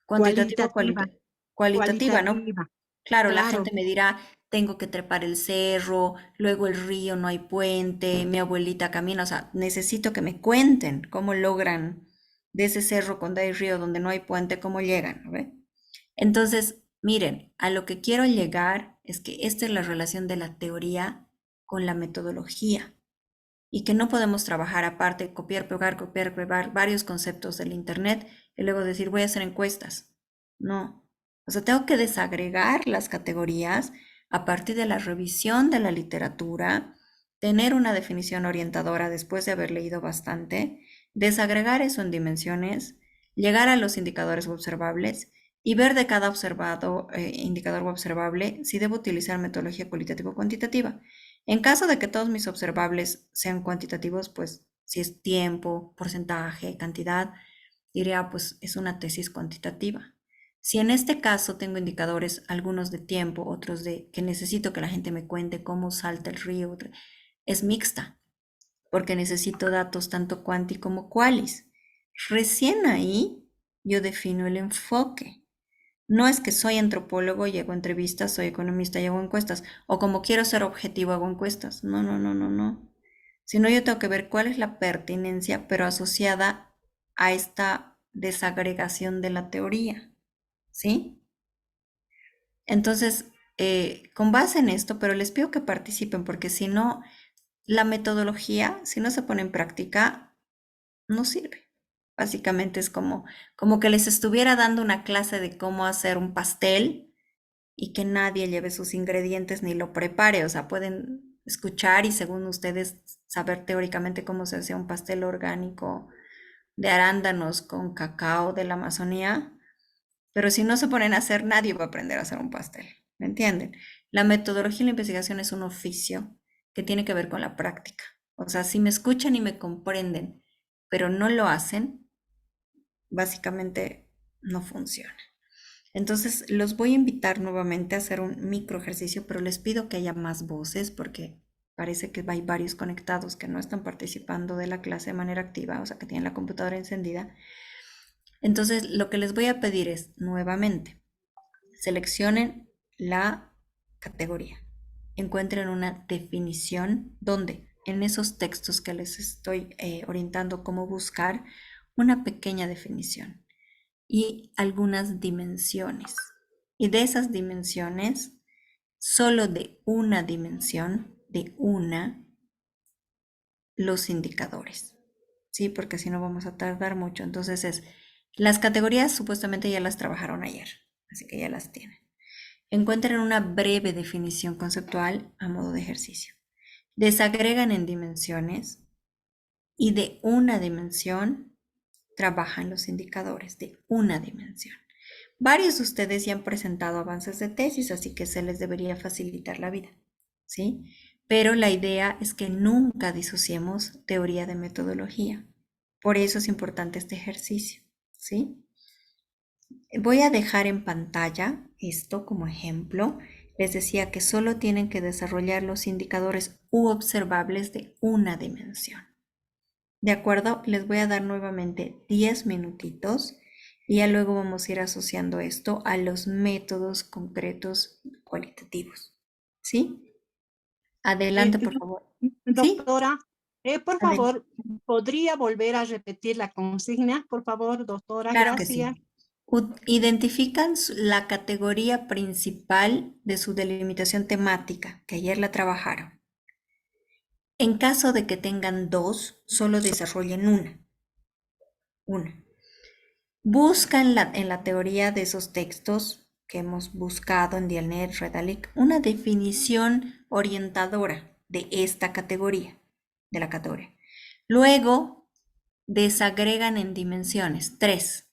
cuantitativa o Cualitativa. cualitativa, ¿no? Cualitativa. Claro, la Claro. gente me dirá, tengo que trepar el cerro, luego el río, no hay puente, mi abuelita camina, o sea, necesito que me cuenten cómo logran de ese cerro cuando hay río, donde no hay puente, cómo llegan, ¿no ve? Entonces, miren, a lo que quiero llegar es que esta es la relación de la teoría con la metodología y que no podemos trabajar aparte, copiar, pegar varios conceptos del internet y luego decir voy a hacer encuestas. No. O sea, tengo que desagregar las categorías a partir de la revisión de la literatura, tener una definición orientadora después de haber leído bastante, desagregar eso en dimensiones, llegar a los indicadores observables y ver de cada indicador observable si debo utilizar metodología cualitativa o cuantitativa. En caso de que todos mis observables sean cuantitativos, pues si es tiempo, porcentaje, cantidad, diría pues es una tesis cuantitativa. Si en este caso tengo indicadores, algunos de tiempo, otros de que necesito que la gente me cuente cómo salta el río, es mixta, porque necesito datos tanto cuanti como cualis. Recién ahí yo defino el enfoque. No es que soy antropólogo y hago entrevistas, soy economista y hago encuestas, o como quiero ser objetivo hago encuestas. No, no, no, no, no. Sino yo tengo que ver cuál es la pertinencia, pero asociada a esta desagregación de la teoría, ¿sí? Entonces, con base en esto, pero les pido que participen porque si no, la metodología, si no se pone en práctica, no sirve. Básicamente es como que les estuviera dando una clase de cómo hacer un pastel y que nadie lleve sus ingredientes ni lo prepare. O sea, pueden escuchar y según ustedes saber teóricamente cómo se hace un pastel orgánico de arándanos con cacao de la Amazonía, pero si no se ponen a hacer, nadie va a aprender a hacer un pastel. ¿Me entienden? La metodología y la investigación es un oficio que tiene que ver con la práctica. O sea, si me escuchan y me comprenden, pero no lo hacen, básicamente no funciona. Entonces, los voy a invitar nuevamente a hacer un micro ejercicio, pero les pido que haya más voces porque parece que hay varios conectados que no están participando de la clase de manera activa, o sea, que tienen la computadora encendida. Entonces, lo que les voy a pedir es nuevamente, seleccionen la categoría, encuentren una definición donde en esos textos que les estoy orientando cómo buscar una pequeña definición y algunas dimensiones. Y de esas dimensiones, solo de una dimensión, los indicadores. ¿Sí? Porque si no vamos a tardar mucho. Entonces las categorías supuestamente ya las trabajaron ayer, así que ya las tienen. Encuentren una breve definición conceptual a modo de ejercicio. Desagregan en dimensiones y de una dimensión trabajan los indicadores de una dimensión. Varios de ustedes ya han presentado avances de tesis, así que se les debería facilitar la vida, ¿sí? Pero la idea es que nunca disociemos teoría de metodología. Por eso es importante este ejercicio, ¿sí? Voy a dejar en pantalla esto como ejemplo. Les decía que solo tienen que desarrollar los indicadores u observables de una dimensión. ¿De acuerdo? Les voy a dar nuevamente 10 minutitos y ya luego vamos a ir asociando esto a los métodos concretos cualitativos. ¿Sí? Adelante, por favor. ¿Sí? Doctora, por Adelante. favor, ¿podría volver a repetir la consigna? Por favor, doctora, Claro que gracias. sí. Identifican la categoría principal de su delimitación temática, que ayer la trabajaron. En caso de que tengan dos, solo desarrollen una. Busca en la teoría de esos textos que hemos buscado en Dialnet, Redalic, una definición orientadora de esta categoría, de la categoría. Luego, desagregan en dimensiones, 3.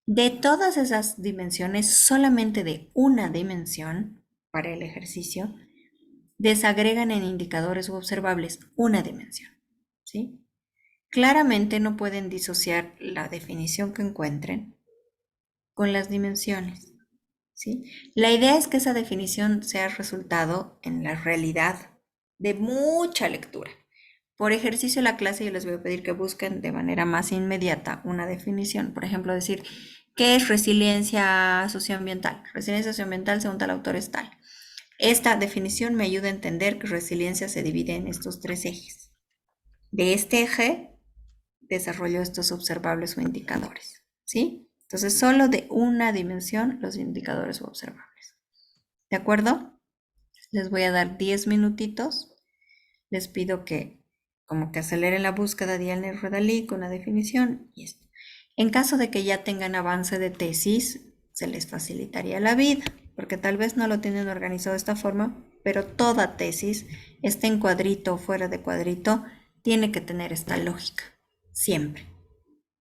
De todas esas dimensiones, solamente de una dimensión, para el ejercicio, desagregan en indicadores u observables una dimensión, ¿sí? Claramente no pueden disociar la definición que encuentren con las dimensiones, ¿sí? La idea es que esa definición sea resultado en la realidad de mucha lectura. Por ejercicio de la clase yo les voy a pedir que busquen de manera más inmediata una definición. Por ejemplo, decir, ¿qué es resiliencia socioambiental? Resiliencia socioambiental según tal autor es tal. Esta definición me ayuda a entender que resiliencia se divide en estos 3 ejes. De este eje desarrollo estos observables o indicadores, ¿sí? Entonces, solo de una dimensión los indicadores o observables. ¿De acuerdo? Les voy a dar 10 minutitos. Les pido que como que aceleren la búsqueda de Dialnet Redalí con la definición y esto. En caso de que ya tengan avance de tesis, se les facilitaría la vida, porque tal vez no lo tienen organizado de esta forma, pero toda tesis, esté en cuadrito o fuera de cuadrito, tiene que tener esta lógica, siempre.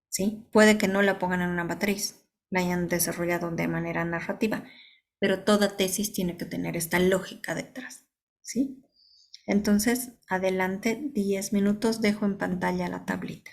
¿Sí? Puede que no la pongan en una matriz, la hayan desarrollado de manera narrativa, pero toda tesis tiene que tener esta lógica detrás, ¿sí? Entonces, adelante, 10 minutos, dejo en pantalla la tablita.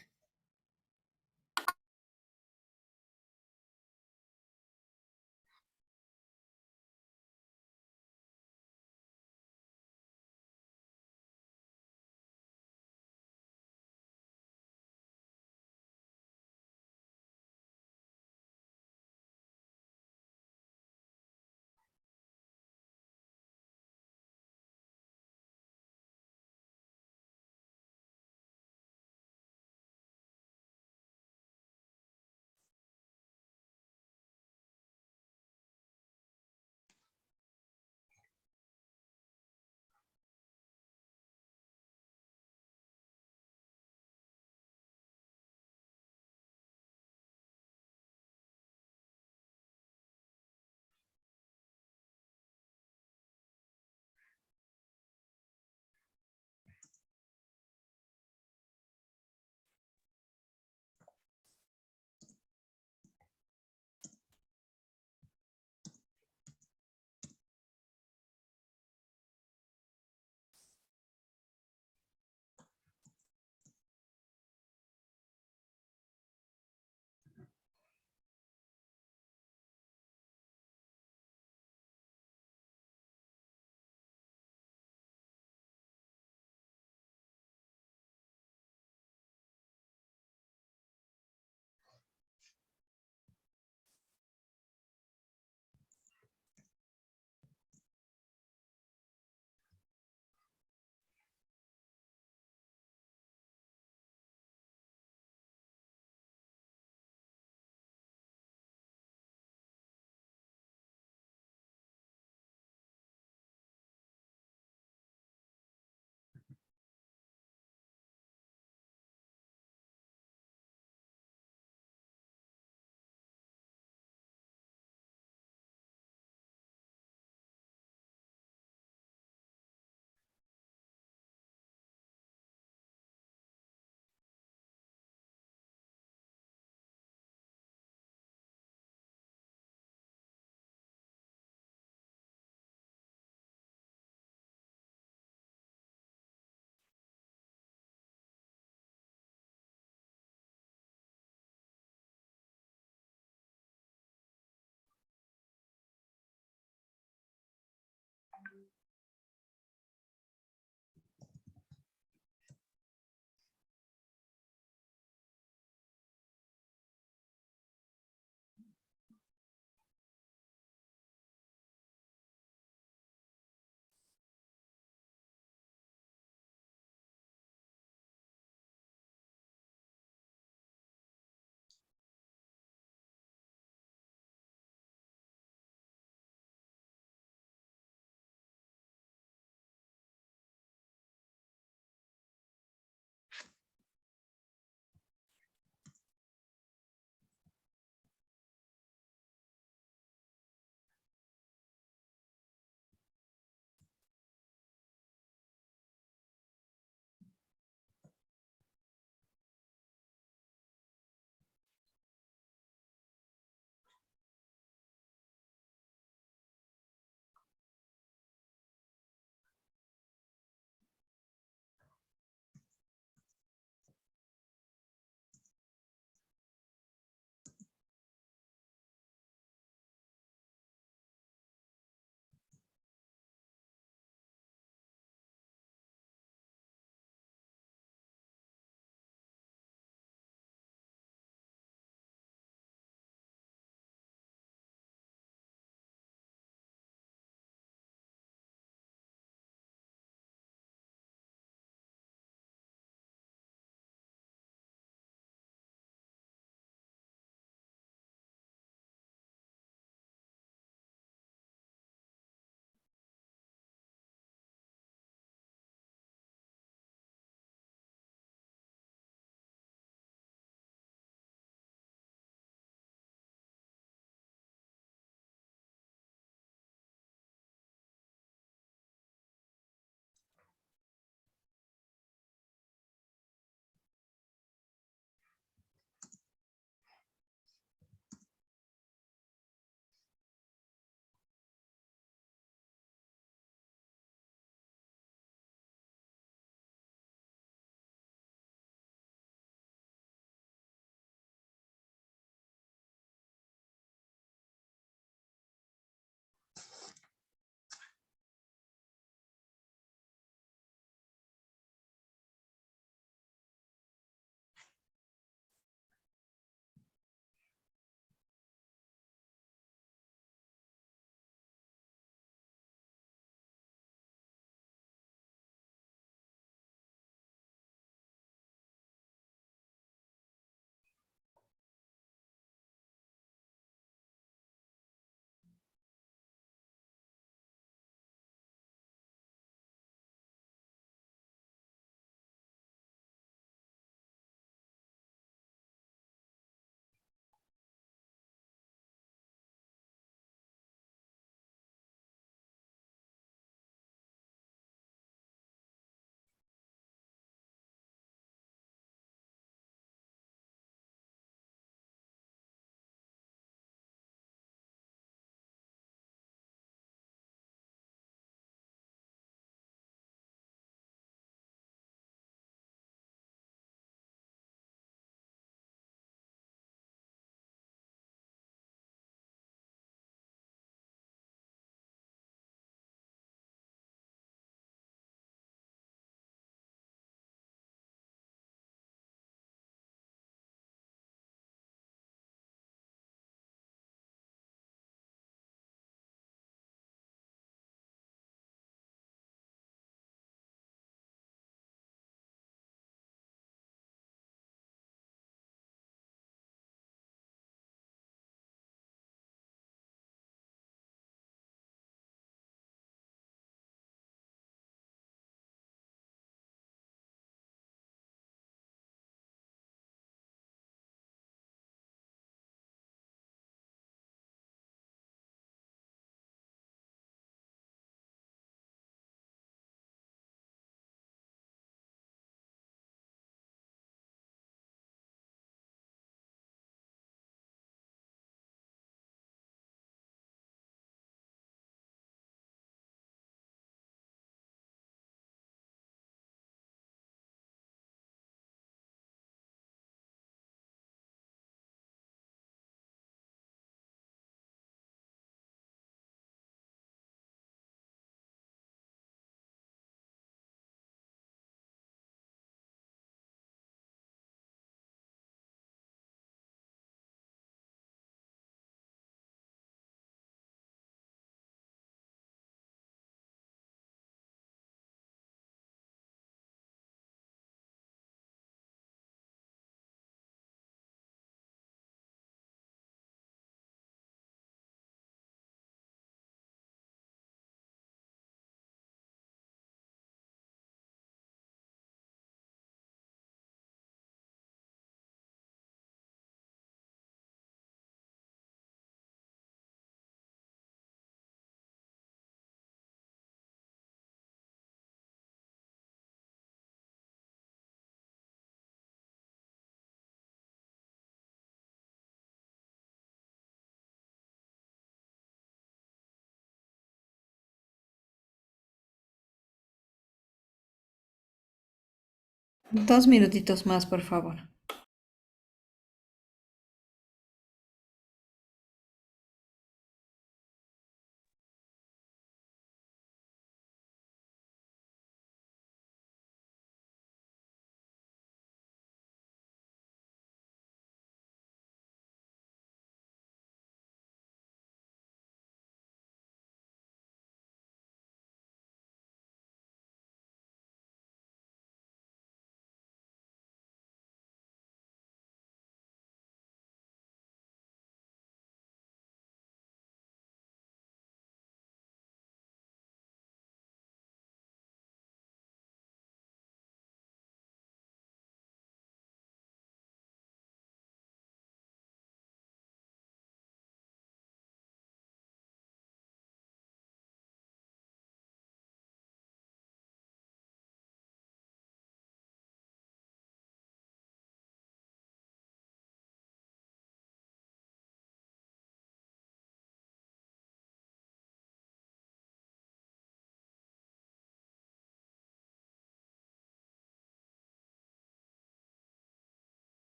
2 minutitos más, por favor.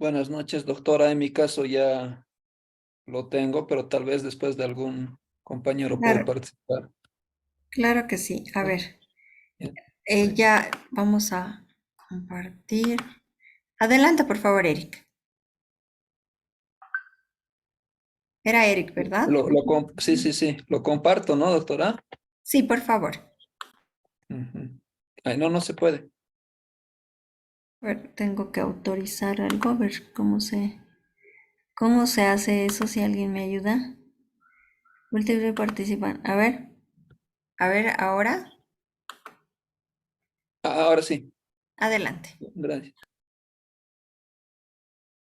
Buenas noches, doctora. En mi caso ya lo tengo, pero tal vez después de algún compañero puede Claro, participar. claro que sí. A Ya, ver, ya. ya vamos a compartir. Adelante, por favor, Eric. Era Eric, ¿verdad? Sí, sí, sí, lo comparto, ¿no, doctora? Sí, por favor. Ujú. Ay, no, no se puede. A ver, tengo que autorizar algo, a ver cómo se hace eso, si alguien me ayuda. Múltiples participan. A ver, ahora, Ahora sí, adelante. gracias.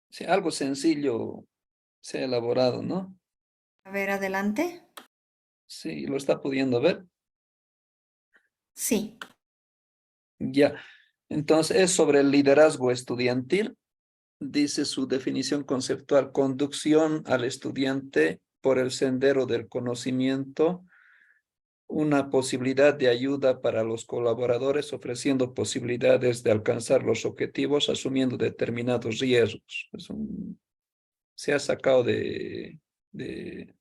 Sí, algo sencillo se ha elaborado, ¿no? A ver, adelante. Sí, lo está pudiendo ver. Sí, Ya. Entonces, es sobre el liderazgo estudiantil. Dice su definición conceptual: conducción al estudiante por el sendero del conocimiento, una posibilidad de ayuda para los colaboradores, ofreciendo posibilidades de alcanzar los objetivos, asumiendo determinados riesgos. Se ha sacado de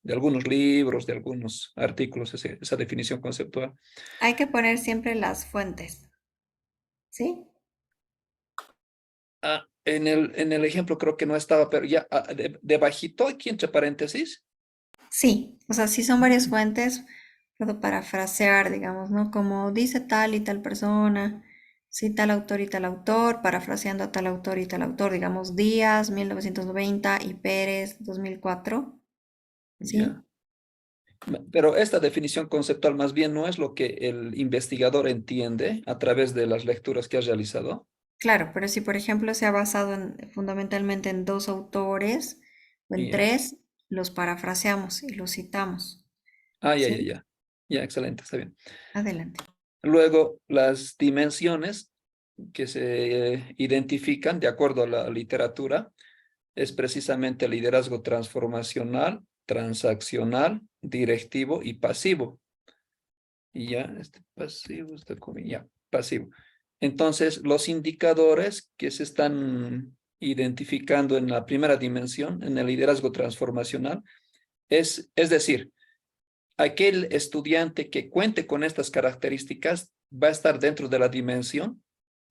algunos libros, de algunos artículos, esa definición conceptual. hay que poner siempre las fuentes. ¿Sí? En el ejemplo creo que no estaba, pero ya debajito, aquí entre paréntesis. Sí, o sea, sí son varias fuentes, puedo parafrasear, digamos, ¿no? Como dice tal y tal persona, sí, tal autor y tal autor, parafraseando a tal autor y tal autor, digamos, Díaz, 1990 y Pérez, 2004, ¿sí? Ya. Pero esta definición conceptual más bien no es lo que el investigador entiende a través de las lecturas que ha realizado. Claro, pero si por ejemplo se ha basado fundamentalmente en dos autores o en Ya. tres, los parafraseamos y los citamos, Ya, ya, ¿sí? ya. Ya, excelente, está bien. Adelante. Luego, las dimensiones que se identifican de acuerdo a la literatura es precisamente el liderazgo transformacional, transaccional, directivo y pasivo. Y ya, pasivo, ya, pasivo. Entonces, los indicadores que se están identificando en la primera dimensión, en el liderazgo transformacional, es decir, aquel estudiante que cuente con estas características va a estar dentro de la dimensión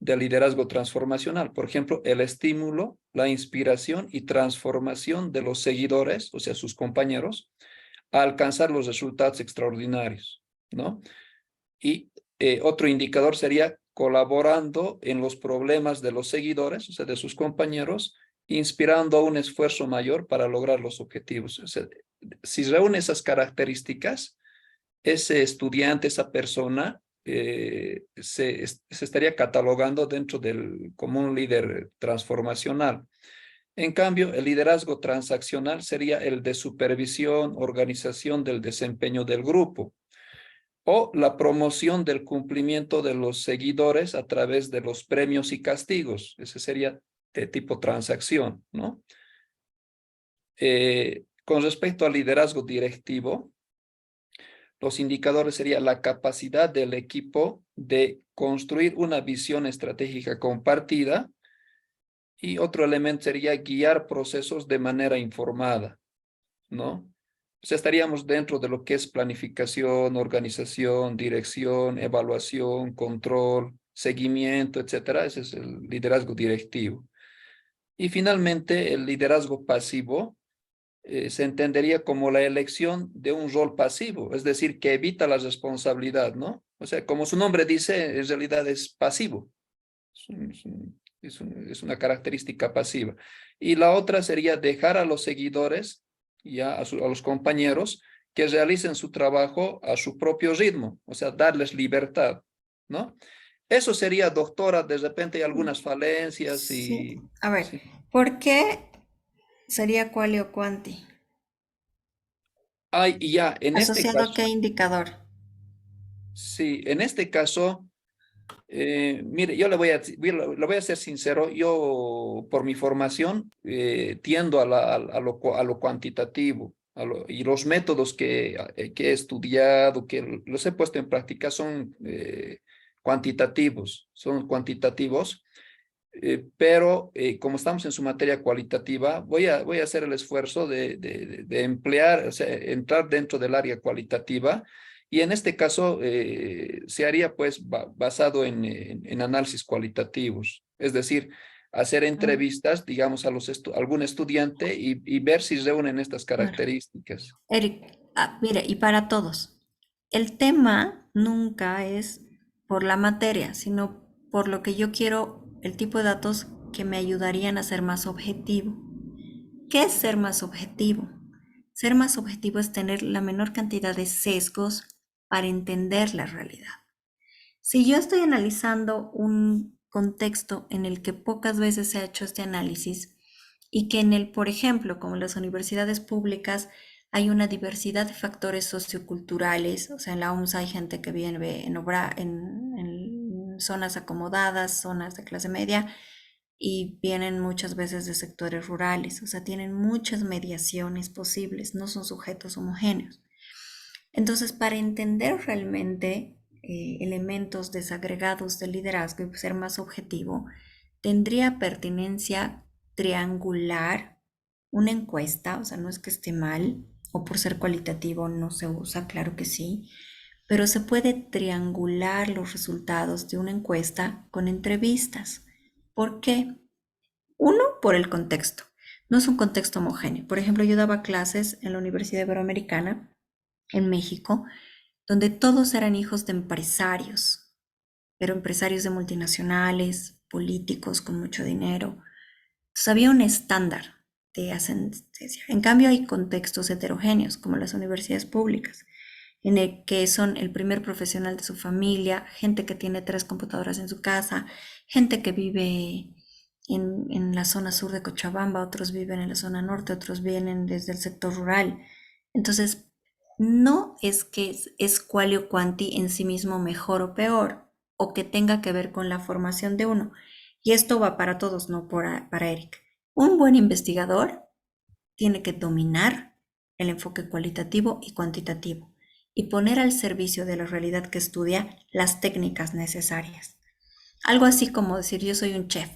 del liderazgo transformacional. Por ejemplo, el estímulo, la inspiración y transformación de los seguidores, o sea, sus compañeros, a alcanzar los resultados extraordinarios, ¿no? Y otro indicador sería colaborando en los problemas de los seguidores, o sea, de sus compañeros, inspirando a un esfuerzo mayor para lograr los objetivos. O sea, si reúne esas características, ese estudiante, esa persona, se estaría catalogando dentro del como un líder transformacional. En cambio, el liderazgo transaccional sería el de supervisión, organización del desempeño del grupo, o la promoción del cumplimiento de los seguidores a través de los premios y castigos. Ese sería de tipo transacción, ¿no? Con respecto al liderazgo directivo, los indicadores serían la capacidad del equipo de construir una visión estratégica compartida, y otro elemento sería guiar procesos de manera informada, ¿no? O sea, estaríamos dentro de lo que es planificación, organización, dirección, evaluación, control, seguimiento, etcétera. Ese es el liderazgo directivo. Y finalmente, el liderazgo pasivo se entendería como la elección de un rol pasivo, es decir, que evita la responsabilidad, ¿no? O sea, como su nombre dice, en realidad es pasivo. Es una característica pasiva. Y la otra sería dejar a los seguidores, ya a los compañeros, que realicen su trabajo a su propio ritmo, o sea, darles libertad, ¿no? Eso sería, doctora, de repente hay algunas falencias Sí. y... A ver, sí. ¿por qué sería quali o quanti? Ay, y ya, en este ¿Asociado a caso, qué indicador? sí, en este caso, mire, yo le voy a ser sincero, yo por mi formación tiendo a lo cuantitativo, y los métodos que he estudiado, que los he puesto en práctica son cuantitativos, pero como estamos en su materia cualitativa, voy a hacer el esfuerzo de emplear, o sea, entrar dentro del área cualitativa, y en este caso se haría pues basado en análisis cualitativos, es decir, hacer entrevistas, digamos, a algún estudiante y ver si reúnen estas Claro. características. Eric, mire, y para todos, el tema nunca es por la materia, sino por lo que yo quiero, el tipo de datos que me ayudarían a ser más objetivo. ¿Qué es ser más objetivo? Ser más objetivo es tener la menor cantidad de sesgos para entender la realidad. Si yo estoy analizando un contexto en el que pocas veces se ha hecho este análisis y que en el, por ejemplo, como en las universidades públicas, hay una diversidad de factores socioculturales, o sea, en la OMS hay gente que vive en zonas acomodadas, zonas de clase media, y vienen muchas veces de sectores rurales, o sea, tienen muchas mediaciones posibles, no son sujetos homogéneos. Entonces, para entender realmente elementos desagregados del liderazgo y ser más objetivo, tendría pertinencia triangular una encuesta, o sea, no es que esté mal, o por ser cualitativo no se usa, claro que sí, pero se puede triangular los resultados de una encuesta con entrevistas. ¿Por qué? Uno, por el contexto. No es un contexto homogéneo. Por ejemplo, yo daba clases en la Universidad Iberoamericana, en México, donde todos eran hijos de empresarios, pero empresarios de multinacionales, políticos con mucho dinero. Entonces había un estándar de ascendencia. En cambio, hay contextos heterogéneos, como las universidades públicas, en el que son el primer profesional de su familia, gente que tiene 3 computadoras en su casa, gente que vive en la zona sur de Cochabamba, otros viven en la zona norte, otros vienen desde el sector rural. Entonces, no es que es qualio quanti en sí mismo mejor o peor, o que tenga que ver con la formación de uno. Y esto va para todos, no para Eric. Un buen investigador tiene que dominar el enfoque cualitativo y cuantitativo y poner al servicio de la realidad que estudia las técnicas necesarias. Algo así como decir, yo soy un chef,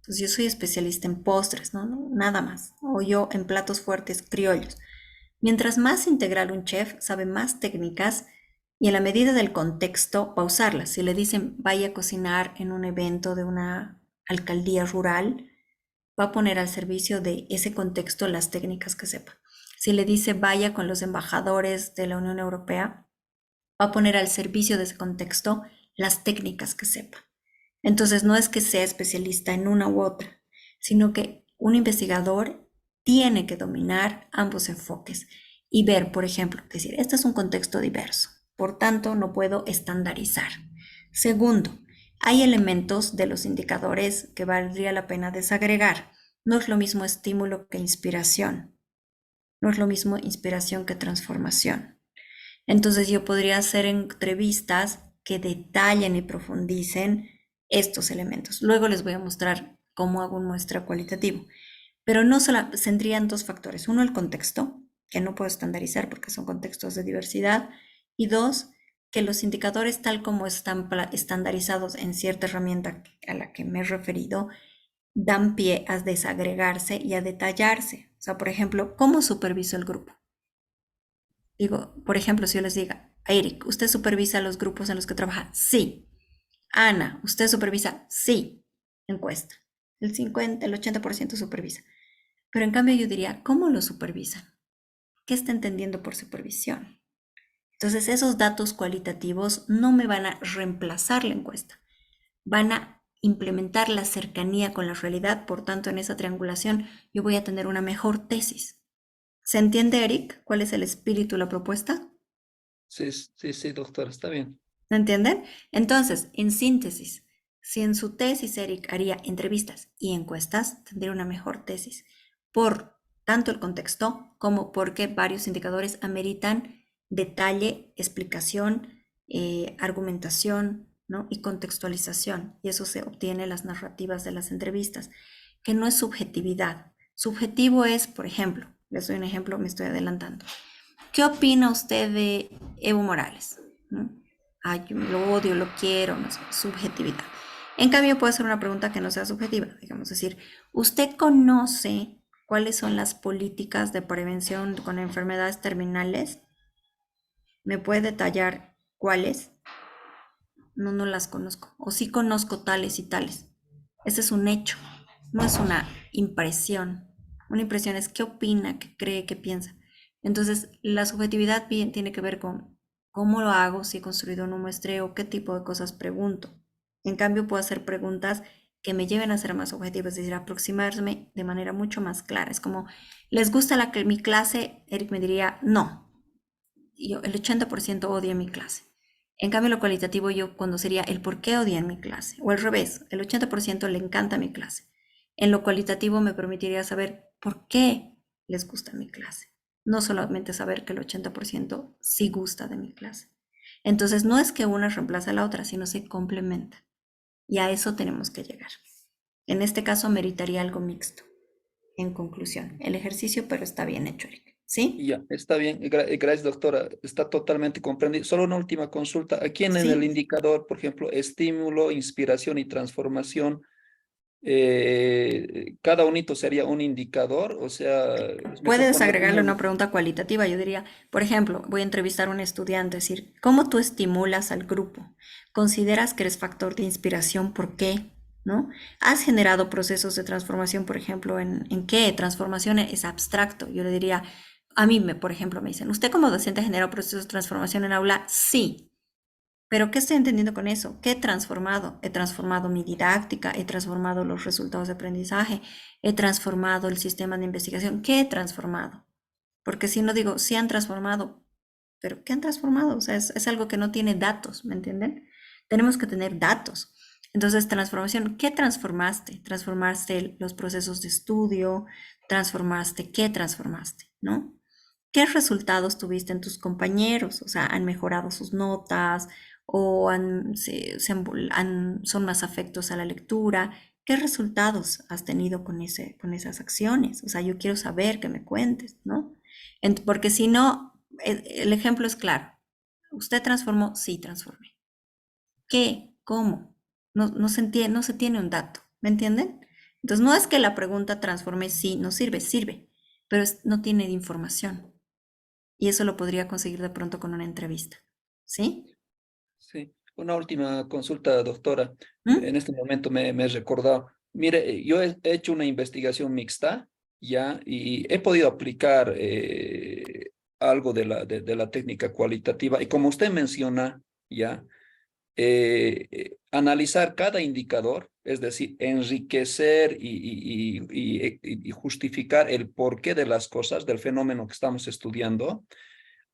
pues yo soy especialista en postres, ¿no? Nada más. O yo en platos fuertes criollos. Mientras más integral un chef, sabe más técnicas y en la medida del contexto va a usarlas. Si le dicen vaya a cocinar en un evento de una alcaldía rural, va a poner al servicio de ese contexto las técnicas que sepa. Si le dice vaya con los embajadores de la Unión Europea, va a poner al servicio de ese contexto las técnicas que sepa. Entonces no es que sea especialista en una u otra, sino que un investigador tiene que dominar ambos enfoques y ver, por ejemplo, decir, este es un contexto diverso, por tanto no puedo estandarizar. Segundo, hay elementos de los indicadores que valdría la pena desagregar. No es lo mismo estímulo que inspiración. No es lo mismo inspiración que transformación. Entonces yo podría hacer entrevistas que detallen y profundicen estos elementos. Luego les voy a mostrar cómo hago un muestra cualitativo. Pero no solo tendrían dos factores. Uno, el contexto, que no puedo estandarizar porque son contextos de diversidad. Y dos, que los indicadores tal como están estandarizados en cierta herramienta a la que me he referido, dan pie a desagregarse y a detallarse. O sea, por ejemplo, ¿cómo superviso el grupo? Digo, por ejemplo, si yo les diga, Eric, ¿usted supervisa los grupos en los que trabaja? Sí. Ana, ¿usted supervisa? Sí. Encuesta. El 50, el 80% supervisa. Pero en cambio yo diría, ¿cómo lo supervisan? ¿Qué está entendiendo por supervisión? Entonces esos datos cualitativos no me van a reemplazar la encuesta, van a implementar la cercanía con la realidad, por tanto en esa triangulación yo voy a tener una mejor tesis. ¿Se entiende, Eric, cuál es el espíritu de la propuesta? Sí, sí, doctora, está bien. ¿Me entienden? Entonces, en síntesis, si en su tesis Eric haría entrevistas y encuestas, tendría una mejor tesis, por tanto el contexto como porque varios indicadores ameritan detalle, explicación, argumentación, ¿no? Y contextualización, y eso se obtiene en las narrativas de las entrevistas, que no es subjetividad. Subjetivo es, por ejemplo, les doy un ejemplo, me estoy adelantando. ¿Qué opina usted de Evo Morales? ¿No? Ay, yo lo odio, lo quiero, no sé, subjetividad. En cambio, puede ser una pregunta que no sea subjetiva, digamos, decir, ¿usted conoce cuáles son las políticas de prevención con enfermedades terminales? ¿Me puede detallar cuáles? No, no las conozco. O sí conozco tales y tales. Ese es un hecho, no es una impresión. Una impresión es qué opina, qué cree, qué piensa. Entonces, la subjetividad bien tiene que ver con cómo lo hago, si he construido un muestreo, qué tipo de cosas pregunto. En cambio, puedo hacer preguntas que me lleven a ser más objetivas, es decir, aproximarme de manera mucho más clara. Es como, ¿les gusta mi clase? Eric me diría, no. Yo, el 80% odia mi clase. En cambio, lo cualitativo yo conocería el por qué odian mi clase. O al revés, el 80% le encanta mi clase. En lo cualitativo me permitiría saber por qué les gusta mi clase. No solamente saber que el 80% sí gusta de mi clase. Entonces, no es que una reemplaza a la otra, sino se complementa. Y a eso tenemos que llegar. En este caso, meritaría algo mixto. En conclusión, el ejercicio, pero está bien hecho, Eric. ¿Sí? Ya, está bien. Gracias, doctora. Está totalmente comprendido. Solo una última consulta. Aquí en el Sí. indicador, por ejemplo, estímulo, inspiración y transformación, cada unito sería un indicador, o sea, es mejor Puedes poner agregarle uno. una pregunta cualitativa. Yo diría, por ejemplo, voy a entrevistar a un estudiante, decir, ¿cómo tú estimulas al grupo? ¿Consideras que eres factor de inspiración? ¿Por qué? ¿No? ¿Has generado procesos de transformación, por ejemplo, en qué? Transformación es abstracto. Yo le diría, a mí, por ejemplo, me dicen, ¿usted como docente ha generado procesos de transformación en aula? Sí. Pero ¿qué estoy entendiendo con eso? ¿Qué he transformado? He transformado mi didáctica, he transformado los resultados de aprendizaje, he transformado el sistema de investigación. ¿Qué he transformado? Porque si no digo, sí han transformado, pero ¿qué han transformado? O sea, es algo que no tiene datos, ¿me entienden? Tenemos que tener datos. Entonces, transformación, ¿qué transformaste? Transformaste los procesos de estudio, transformaste, ¿qué transformaste? ¿No? ¿qué resultados tuviste en tus compañeros? O sea, ¿han mejorado sus notas o son más afectos a la lectura? ¿Qué resultados has tenido con esas acciones? O sea, yo quiero saber que me cuentes, ¿no? Porque si no, el ejemplo es claro. ¿Usted transformó? Sí, transformé. ¿Qué? ¿Cómo? No se entiende, no se tiene un dato, ¿me entienden? Entonces no es que la pregunta transforme, sí, no sirve, sirve, pero no tiene información. Y eso lo podría conseguir de pronto con una entrevista, ¿sí? Sí. Una última consulta, doctora. ¿Mm? En este momento me he recordado. Mire, yo he hecho una investigación mixta, ya, y he podido aplicar algo de la técnica cualitativa. Y como usted menciona, ya, analizar cada indicador, es decir, enriquecer y justificar el porqué de las cosas, del fenómeno que estamos estudiando,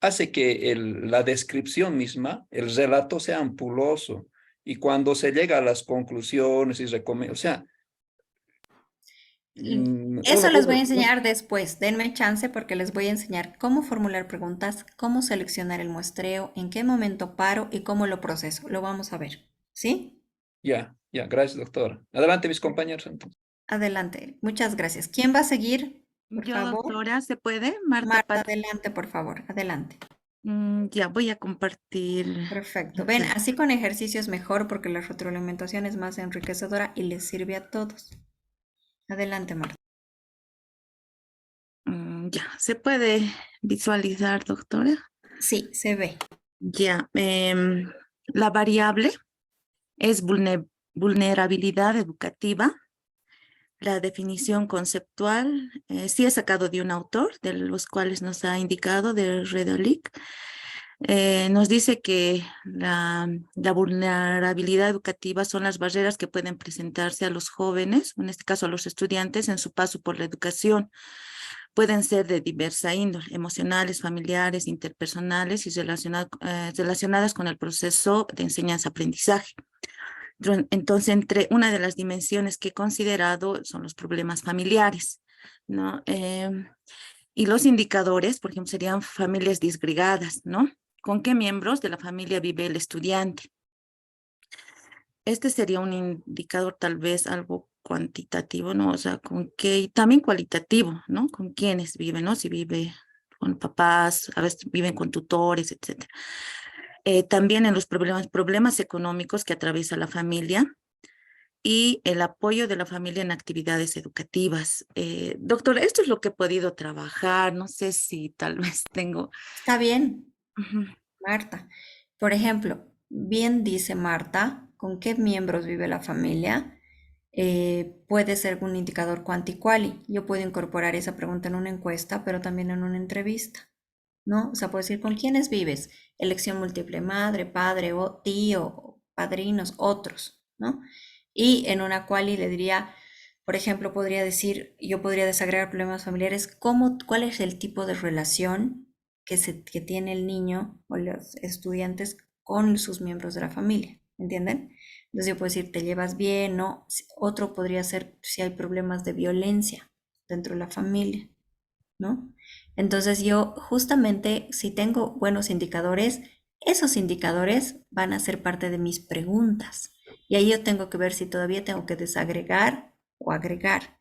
hace que la descripción misma, el relato sea ampuloso. Y cuando se llega a las conclusiones y recomienda, o sea, Eso les voy a enseñar después. Denme chance porque les voy a enseñar cómo formular preguntas, cómo seleccionar el muestreo, en qué momento paro y cómo lo proceso. Lo vamos a ver, ¿sí? ya, gracias, doctora. Adelante, mis compañeros, entonces. Adelante. Muchas gracias. ¿Quién va a seguir? Por Yo, favor. doctora, ¿se puede? Marta Marta, Pat. adelante, por favor. Adelante. Ya voy a compartir. Perfecto. Ven, así con ejercicios mejor porque la retroalimentación es más enriquecedora y les sirve a todos. Adelante, Marta. Ya, ¿se puede visualizar, doctora? Sí, se ve. Ya, la variable es vulnerabilidad educativa. La definición conceptual sí he sacado de un autor, de los cuales nos ha indicado, de Redolic. Nos dice que la vulnerabilidad educativa son las barreras que pueden presentarse a los jóvenes, en este caso a los estudiantes, en su paso por la educación. Pueden ser de diversa índole, emocionales, familiares, interpersonales y relacionadas con el proceso de enseñanza-aprendizaje. Entonces, entre una de las dimensiones que he considerado son los problemas familiares, ¿no? Y los indicadores, por ejemplo, serían familias disgregadas, ¿no? ¿Con qué miembros de la familia vive el estudiante? Este sería un indicador tal vez algo cuantitativo, ¿no? O sea, con qué, y también cualitativo, ¿no? Con quiénes viven, ¿no? Si vive con papás, a veces viven con tutores, etcétera. También en los problemas económicos que atraviesa la familia y el apoyo de la familia en actividades educativas. Doctor, esto es lo que he podido trabajar, no sé si tal vez tengo... Está bien, Ujú. Marta. Por ejemplo, bien dice Marta, ¿con qué miembros vive la familia? Puede ser un indicador cuanti-quali. Yo puedo incorporar esa pregunta en una encuesta, pero también en una entrevista, ¿no? O sea, puedo decir, ¿con quiénes vives? Elección múltiple, madre, padre, o tío, padrinos, otros, ¿no? Y en una quali le diría, por ejemplo, podría decir, yo podría desagregar problemas familiares, ¿cuál es el tipo de relación que tiene el niño o los estudiantes con sus miembros de la familia? ¿Entienden? Entonces yo puedo decir, ¿te llevas bien? ¿No? Otro podría ser si hay problemas de violencia dentro de la familia, ¿no? Entonces yo justamente si tengo buenos indicadores, esos indicadores van a ser parte de mis preguntas. Y ahí yo tengo que ver si todavía tengo que desagregar o agregar.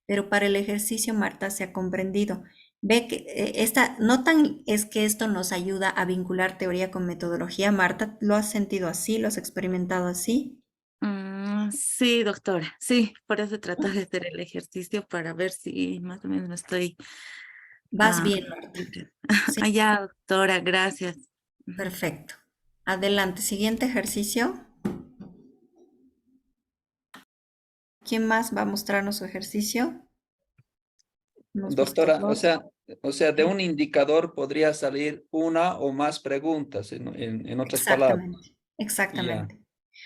Pero para el ejercicio, Marta, se ha comprendido. Ve que notan es que esto nos ayuda a vincular teoría con metodología. Marta, ¿lo has sentido así? ¿Lo has experimentado así? Sí, doctora, sí, por eso trato de hacer el ejercicio para ver si más o menos me estoy... Vas bien, Marta. Sí, Ya, doctora, gracias. perfecto. Adelante, siguiente ejercicio. ¿Quién más va a mostrarnos su ejercicio? ¿Hemos visto Doctora, dos? o sea, de un indicador podría salir una o más preguntas, en otras palabras. Exactamente, Ya, exactamente.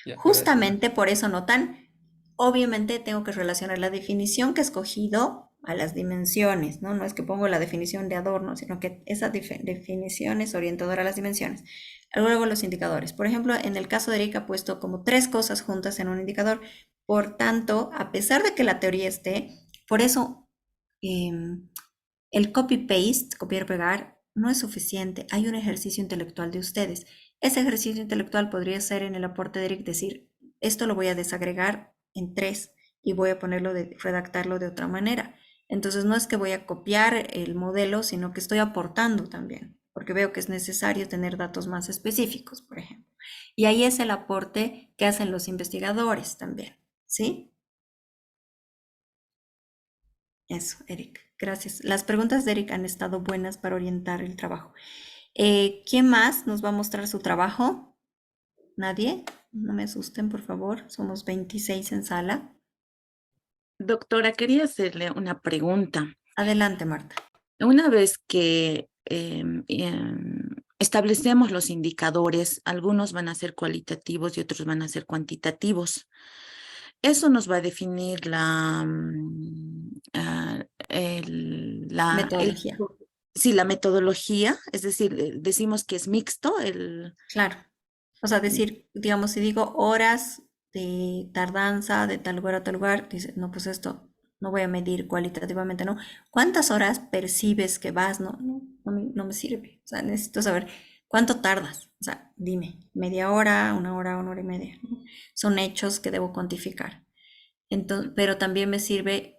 gracias. Justamente por eso notan, obviamente tengo que relacionar la definición que he escogido a las dimensiones, ¿no? No es que pongo la definición de adorno, sino que esa definición es orientadora a las dimensiones. Luego los indicadores. Por ejemplo, en el caso de Erika he puesto como 3 cosas juntas en un indicador. Por tanto, a pesar de que la teoría esté, por eso el copy-paste, copiar-pegar, no es suficiente. Hay un ejercicio intelectual de ustedes. Ese ejercicio intelectual podría ser en el aporte de Eric decir, esto lo voy a desagregar en 3 y voy a redactarlo de otra manera. Entonces no es que voy a copiar el modelo, sino que estoy aportando también, porque veo que es necesario tener datos más específicos, por ejemplo. Y ahí es el aporte que hacen los investigadores también, ¿sí? Eso, Eric. Gracias. Las preguntas de Eric han estado buenas para orientar el trabajo. ¿Quién más nos va a mostrar su trabajo? ¿Nadie? No me asusten, por favor. Somos 26 en sala. Doctora, quería hacerle una pregunta. Adelante, Marta. Una vez que establecemos los indicadores, algunos van a ser cualitativos y otros van a ser cuantitativos. Eso nos va a definir Metodología. sí, la metodología, es decir, decimos que es mixto Claro. O sea, decir, digamos, si digo horas de tardanza de tal lugar a tal lugar, dice, no, pues esto no voy a medir cualitativamente, ¿no? ¿Cuántas horas percibes que vas? No me sirve. O sea, necesito saber cuánto tardas. O sea, dime, media hora, una hora y media, ¿no? Son hechos que debo cuantificar. Entonces, pero también me sirve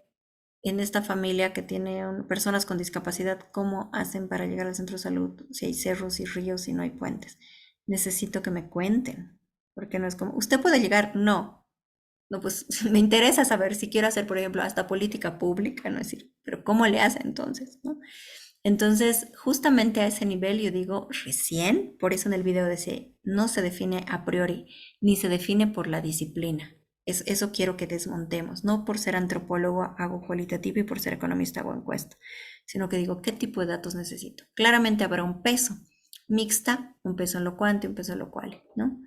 en esta familia que tiene personas con discapacidad, ¿cómo hacen para llegar al centro de salud? Si hay cerros y ríos y no hay puentes. Necesito que me cuenten, porque no es como, ¿usted puede llegar? No. No, pues me interesa saber si quiero hacer, por ejemplo, hasta política pública, ¿no? Es decir, pero ¿cómo le hace entonces, no? Entonces, justamente a ese nivel yo digo, recién, por eso en el video decía, no se define a priori, ni se define por la disciplina. Eso quiero que desmontemos, no por ser antropólogo hago cualitativo y por ser economista hago encuesta, sino que digo, ¿qué tipo de datos necesito? Claramente habrá un peso, mixta, un peso en lo cuanti, un peso en lo cual, ¿no?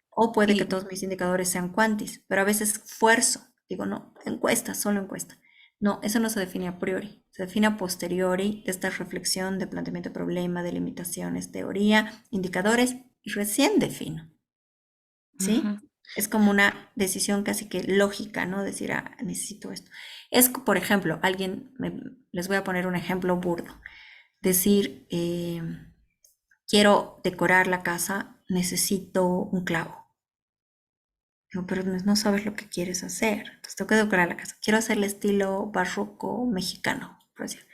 O puede que todos mis indicadores sean cuantis, pero a veces esfuerzo, digo, no, encuesta, solo encuesta. No, eso no se define a priori, se define a posteriori, esta reflexión de planteamiento de problema, de limitaciones, teoría, indicadores, y recién defino, ¿sí? Es como una decisión casi que lógica, ¿no? Decir, necesito esto. Es, por ejemplo, les voy a poner un ejemplo burdo. Decir, quiero decorar la casa, necesito un clavo. Digo, pero no sabes lo que quieres hacer. Entonces tengo que decorar la casa. Quiero hacerle estilo barroco mexicano, por decir.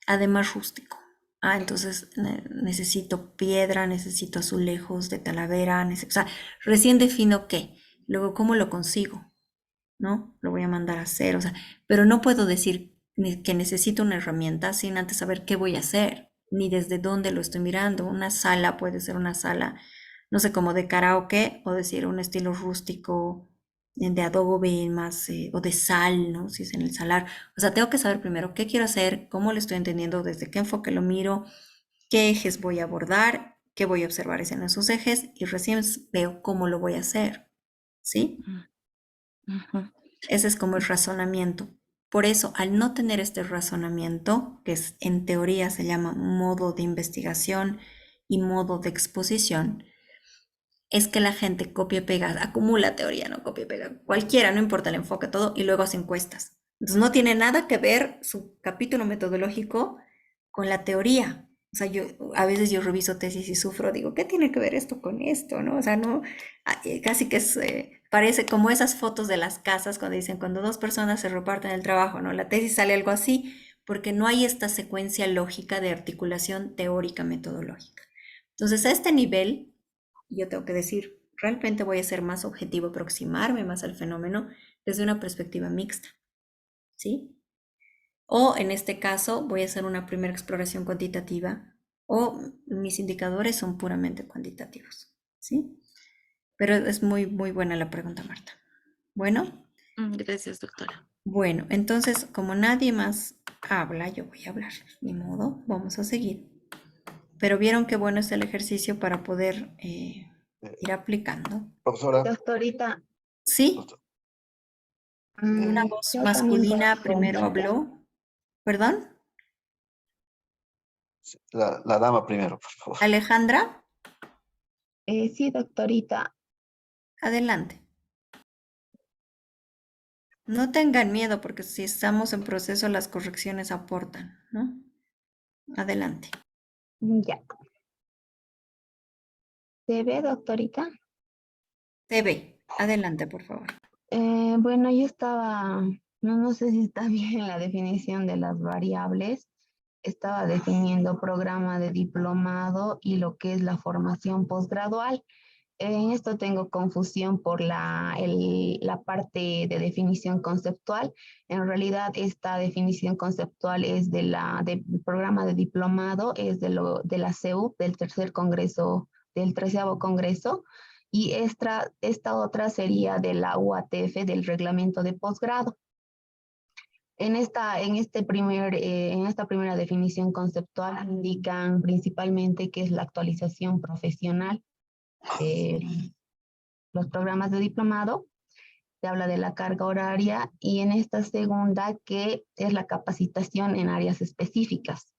Además rústico. Entonces necesito piedra, necesito azulejos de Talavera, o sea, recién defino qué. Luego, ¿cómo lo consigo? ¿No? Lo voy a mandar a hacer, o sea, pero no puedo decir que necesito una herramienta sin antes saber qué voy a hacer, ni desde dónde lo estoy mirando. Una sala puede ser una sala, no sé, como de karaoke, o decir un estilo rústico de adobe más, o de sal, ¿no? Si es en el salar. O sea, tengo que saber primero qué quiero hacer, cómo lo estoy entendiendo, desde qué enfoque lo miro, qué ejes voy a abordar, qué voy a observar en esos ejes, y recién veo cómo lo voy a hacer, ¿sí? Ese es como el razonamiento. Por eso, al no tener este razonamiento, que en teoría se llama modo de investigación y modo de exposición, es que la gente copia y pega, acumula teoría, no copia y pega, cualquiera, no importa el enfoque, todo, y luego hace encuestas. Entonces no tiene nada que ver su capítulo metodológico con la teoría. O sea, a veces yo reviso tesis y sufro, digo, ¿qué tiene que ver esto con esto? ¿No? O sea, no, casi que parece como esas fotos de las casas cuando dicen, cuando dos personas se reparten el trabajo, ¿no? La tesis sale algo así, porque no hay esta secuencia lógica de articulación teórica metodológica. Entonces, a este nivel, yo tengo que decir, realmente voy a ser más objetivo, aproximarme más al fenómeno desde una perspectiva mixta, ¿sí? O en este caso voy a hacer una primera exploración cuantitativa o mis indicadores son puramente cuantitativos, ¿sí? Pero es muy, muy buena la pregunta, Marta. Bueno. Gracias, doctora. Bueno, entonces, como nadie más habla, yo voy a hablar, ni modo, vamos a seguir. Pero vieron qué bueno es el ejercicio para poder ir aplicando. Profesora. Doctorita. Sí. Una voz masculina primero habló. ¿Perdón? La dama primero, por favor. Alejandra. Sí, doctorita. Adelante. No tengan miedo porque si estamos en proceso las correcciones aportan, ¿no? Adelante. Ya. ¿Se ve, doctorita? TV, adelante, por favor. Bueno, yo estaba, no sé si está bien la definición de las variables. Estaba definiendo programa de diplomado y lo que es la formación posgradual. En esto tengo confusión por la parte de definición conceptual. En realidad, esta definición conceptual es del programa de diplomado, es de la CEU, del tercer congreso, del 13º congreso, y esta otra sería de la UATF, del reglamento de posgrado. En esta primera definición conceptual indican principalmente que es la actualización profesional. Los programas de diplomado, se habla de la carga horaria, y en esta segunda, que es la capacitación en áreas específicas,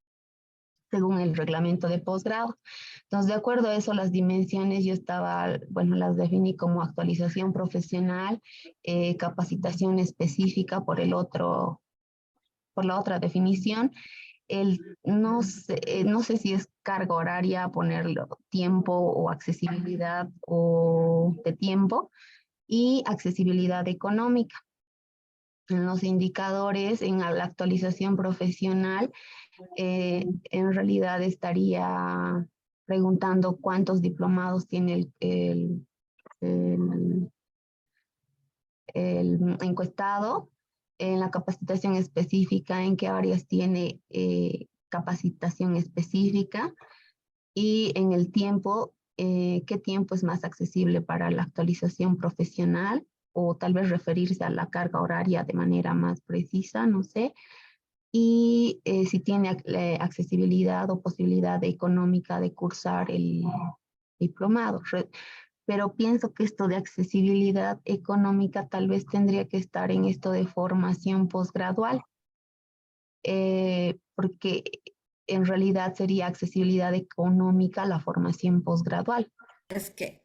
según el reglamento de posgrado. Entonces, de acuerdo a eso, las dimensiones yo las definí como actualización profesional, capacitación específica por la otra definición. No sé si es carga horaria, ponerlo tiempo o accesibilidad o de tiempo, y accesibilidad económica. En los indicadores, en la actualización profesional, en realidad estaría preguntando cuántos diplomados tiene el encuestado. En la capacitación específica, en qué áreas tiene capacitación específica, y en el tiempo, qué tiempo es más accesible para la actualización profesional, o tal vez referirse a la carga horaria de manera más precisa, no sé, y si tiene accesibilidad o posibilidad económica de cursar el diplomado. Pero pienso que esto de accesibilidad económica tal vez tendría que estar en esto de formación posgradual, porque en realidad sería accesibilidad económica la formación posgradual. Es que,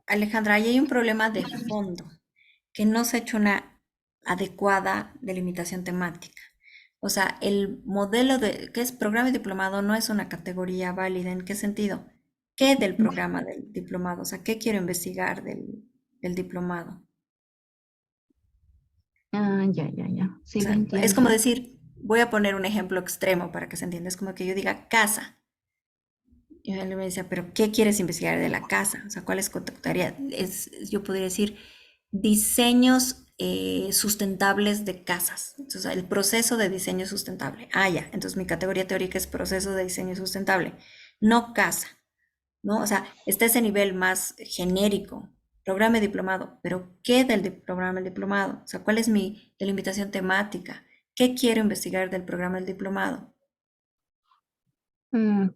Alejandra, ahí hay un problema de fondo, que no se ha hecho una adecuada delimitación temática. O sea, el modelo que es programa de diplomado no es una categoría válida. ¿En qué sentido? ¿Qué del programa del diplomado? O sea, ¿qué quiero investigar del diplomado? Ah, ya. Sí, O lo sea, es entiendo. como decir, voy a poner un ejemplo extremo para que se entienda, es como que yo diga casa. Y él me decía, pero ¿qué quieres investigar de la casa? O sea, ¿cuál es tu tarea? Yo podría decir diseños sustentables de casas. Entonces, el proceso de diseño sustentable. Ah, ya. Entonces, mi categoría teórica es proceso de diseño sustentable, no casa, ¿no? O sea, está ese nivel más genérico, programa de diplomado, pero ¿qué programa de diplomado? O sea, ¿cuál es mi delimitación temática? ¿Qué quiero investigar del programa del diplomado?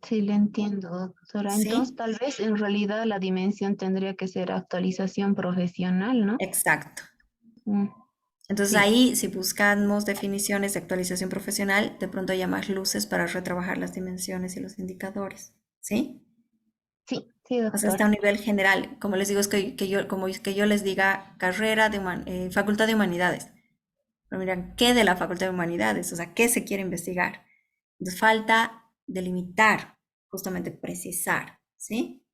Sí, lo entiendo, doctora. Entonces, ¿Sí? tal vez en realidad la dimensión tendría que ser actualización profesional, ¿no? Exacto. Mm, Entonces sí, ahí, si buscamos definiciones de actualización profesional, de pronto hay más luces para retrabajar las dimensiones y los indicadores, ¿sí? sí, O sea, está a doctora. un nivel general. Como les digo, es como que yo les diga carrera de Facultad de Humanidades. Pero miran, ¿qué de la Facultad de Humanidades? O sea, ¿qué se quiere investigar? Entonces falta delimitar, justamente precisar, ¿sí?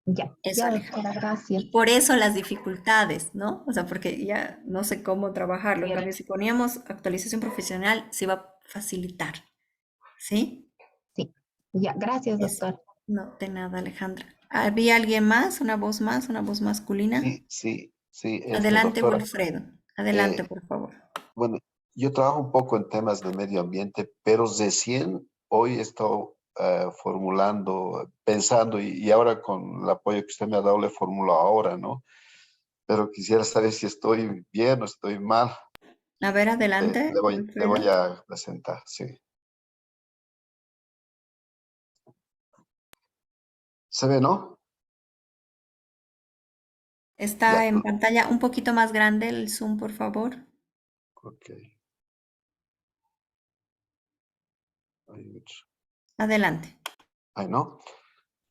Eso, Ya, Alejandra. doctora, gracias. Y por eso las dificultades, ¿no? O sea, porque ya no sé cómo trabajarlo. En cambio, si poníamos actualización profesional, se iba a facilitar, ¿sí? Sí, ya, gracias, Eso. doctor. No, de nada, Alejandra. ¿Había alguien más? ¿Una voz más? ¿Una voz masculina? Sí, Adelante, doctora. Wilfredo. Adelante, Eh, por favor. bueno, yo trabajo un poco en temas de medio ambiente, pero recién hoy he estado formulando, pensando, y ahora con el apoyo que usted me ha dado, le formulo ahora, ¿no? Pero quisiera saber si estoy bien o estoy mal. A ver, adelante, Le voy Wilfredo. a presentar, sí. ¿Se ve, no? Ya, Está en pantalla un poquito más grande el Zoom, por favor. ok. Ahí, Adelante. ahí, ¿no?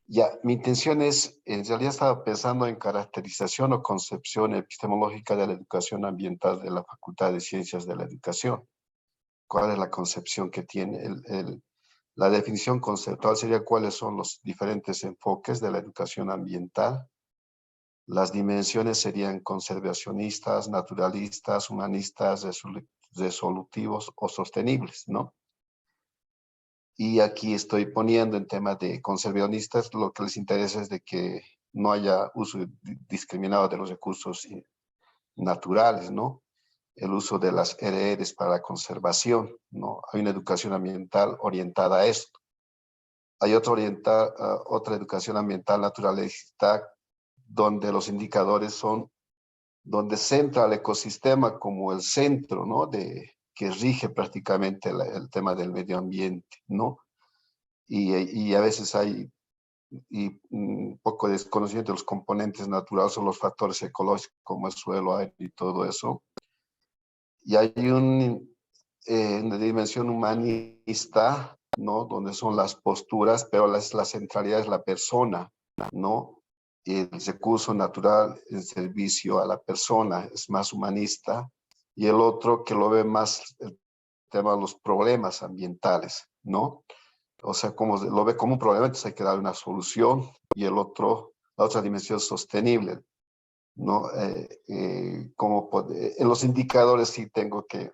Ya, mi intención es, en realidad estaba pensando en caracterización o concepción epistemológica de la educación ambiental de la Facultad de Ciencias de la Educación. ¿Cuál es la concepción que tiene? La definición conceptual sería cuáles son los diferentes enfoques de la educación ambiental. Las dimensiones serían conservacionistas, naturalistas, humanistas, resolutivos o sostenibles, ¿no? Y aquí estoy poniendo en tema de conservacionistas, lo que les interesa es de que no haya uso discriminado de los recursos naturales, ¿no? El uso de las RRs para la conservación, ¿no? Hay una educación ambiental orientada a esto. Hay otra educación ambiental naturalista donde los indicadores son, donde centra el ecosistema como el centro, ¿no? Que rige prácticamente el tema del medio ambiente, ¿no? Y a veces hay un poco de desconocimiento de los componentes naturales o los factores ecológicos como el suelo, aire y todo eso. Y hay una dimensión humanista, ¿no? Donde son las posturas, pero la centralidad es la persona, ¿no? El recurso natural en servicio a la persona es más humanista. Y el otro que lo ve más el tema de los problemas ambientales, ¿no? O sea, como lo ve como un problema, entonces hay que darle una solución. Y la otra dimensión sostenible, ¿no? En los indicadores sí tengo que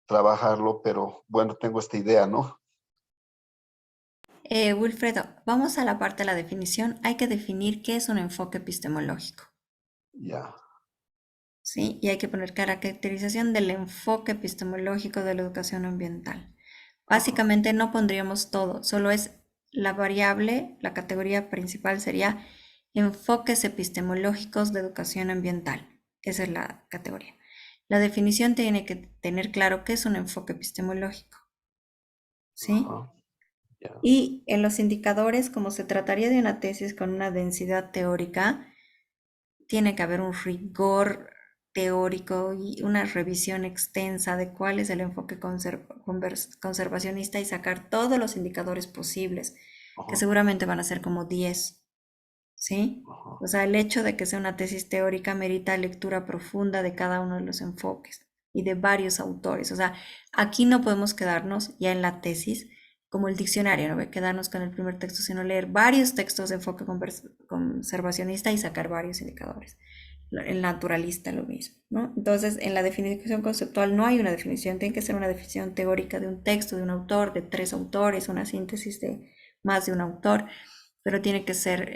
trabajarlo, pero bueno, tengo esta idea, ¿no? Wilfredo, vamos a la parte de la definición. Hay que definir qué es un enfoque epistemológico, Ya. ¿sí? Y hay que poner caracterización del enfoque epistemológico de la educación ambiental. Básicamente no pondríamos todo, solo es la variable, la categoría principal sería enfoques epistemológicos de educación ambiental. Esa es la categoría. La definición tiene que tener claro qué es un enfoque epistemológico, ¿sí? Ya. Y en los indicadores, como se trataría de una tesis con una densidad teórica, tiene que haber un rigor teórico y una revisión extensa de cuál es el enfoque conservacionista y sacar todos los indicadores posibles, que seguramente van a ser como 10, ¿sí? O sea, el hecho de que sea una tesis teórica merita lectura profunda de cada uno de los enfoques y de varios autores. O sea, aquí no podemos quedarnos ya en la tesis como el diccionario, no quedarnos con el primer texto, sino leer varios textos de enfoque conservacionista y sacar varios indicadores. El naturalista lo mismo, ¿no? Entonces, en la definición conceptual no hay una definición, tiene que ser una definición teórica de un texto, de un autor, de 3 autores, una síntesis de más de un autor, pero tiene que ser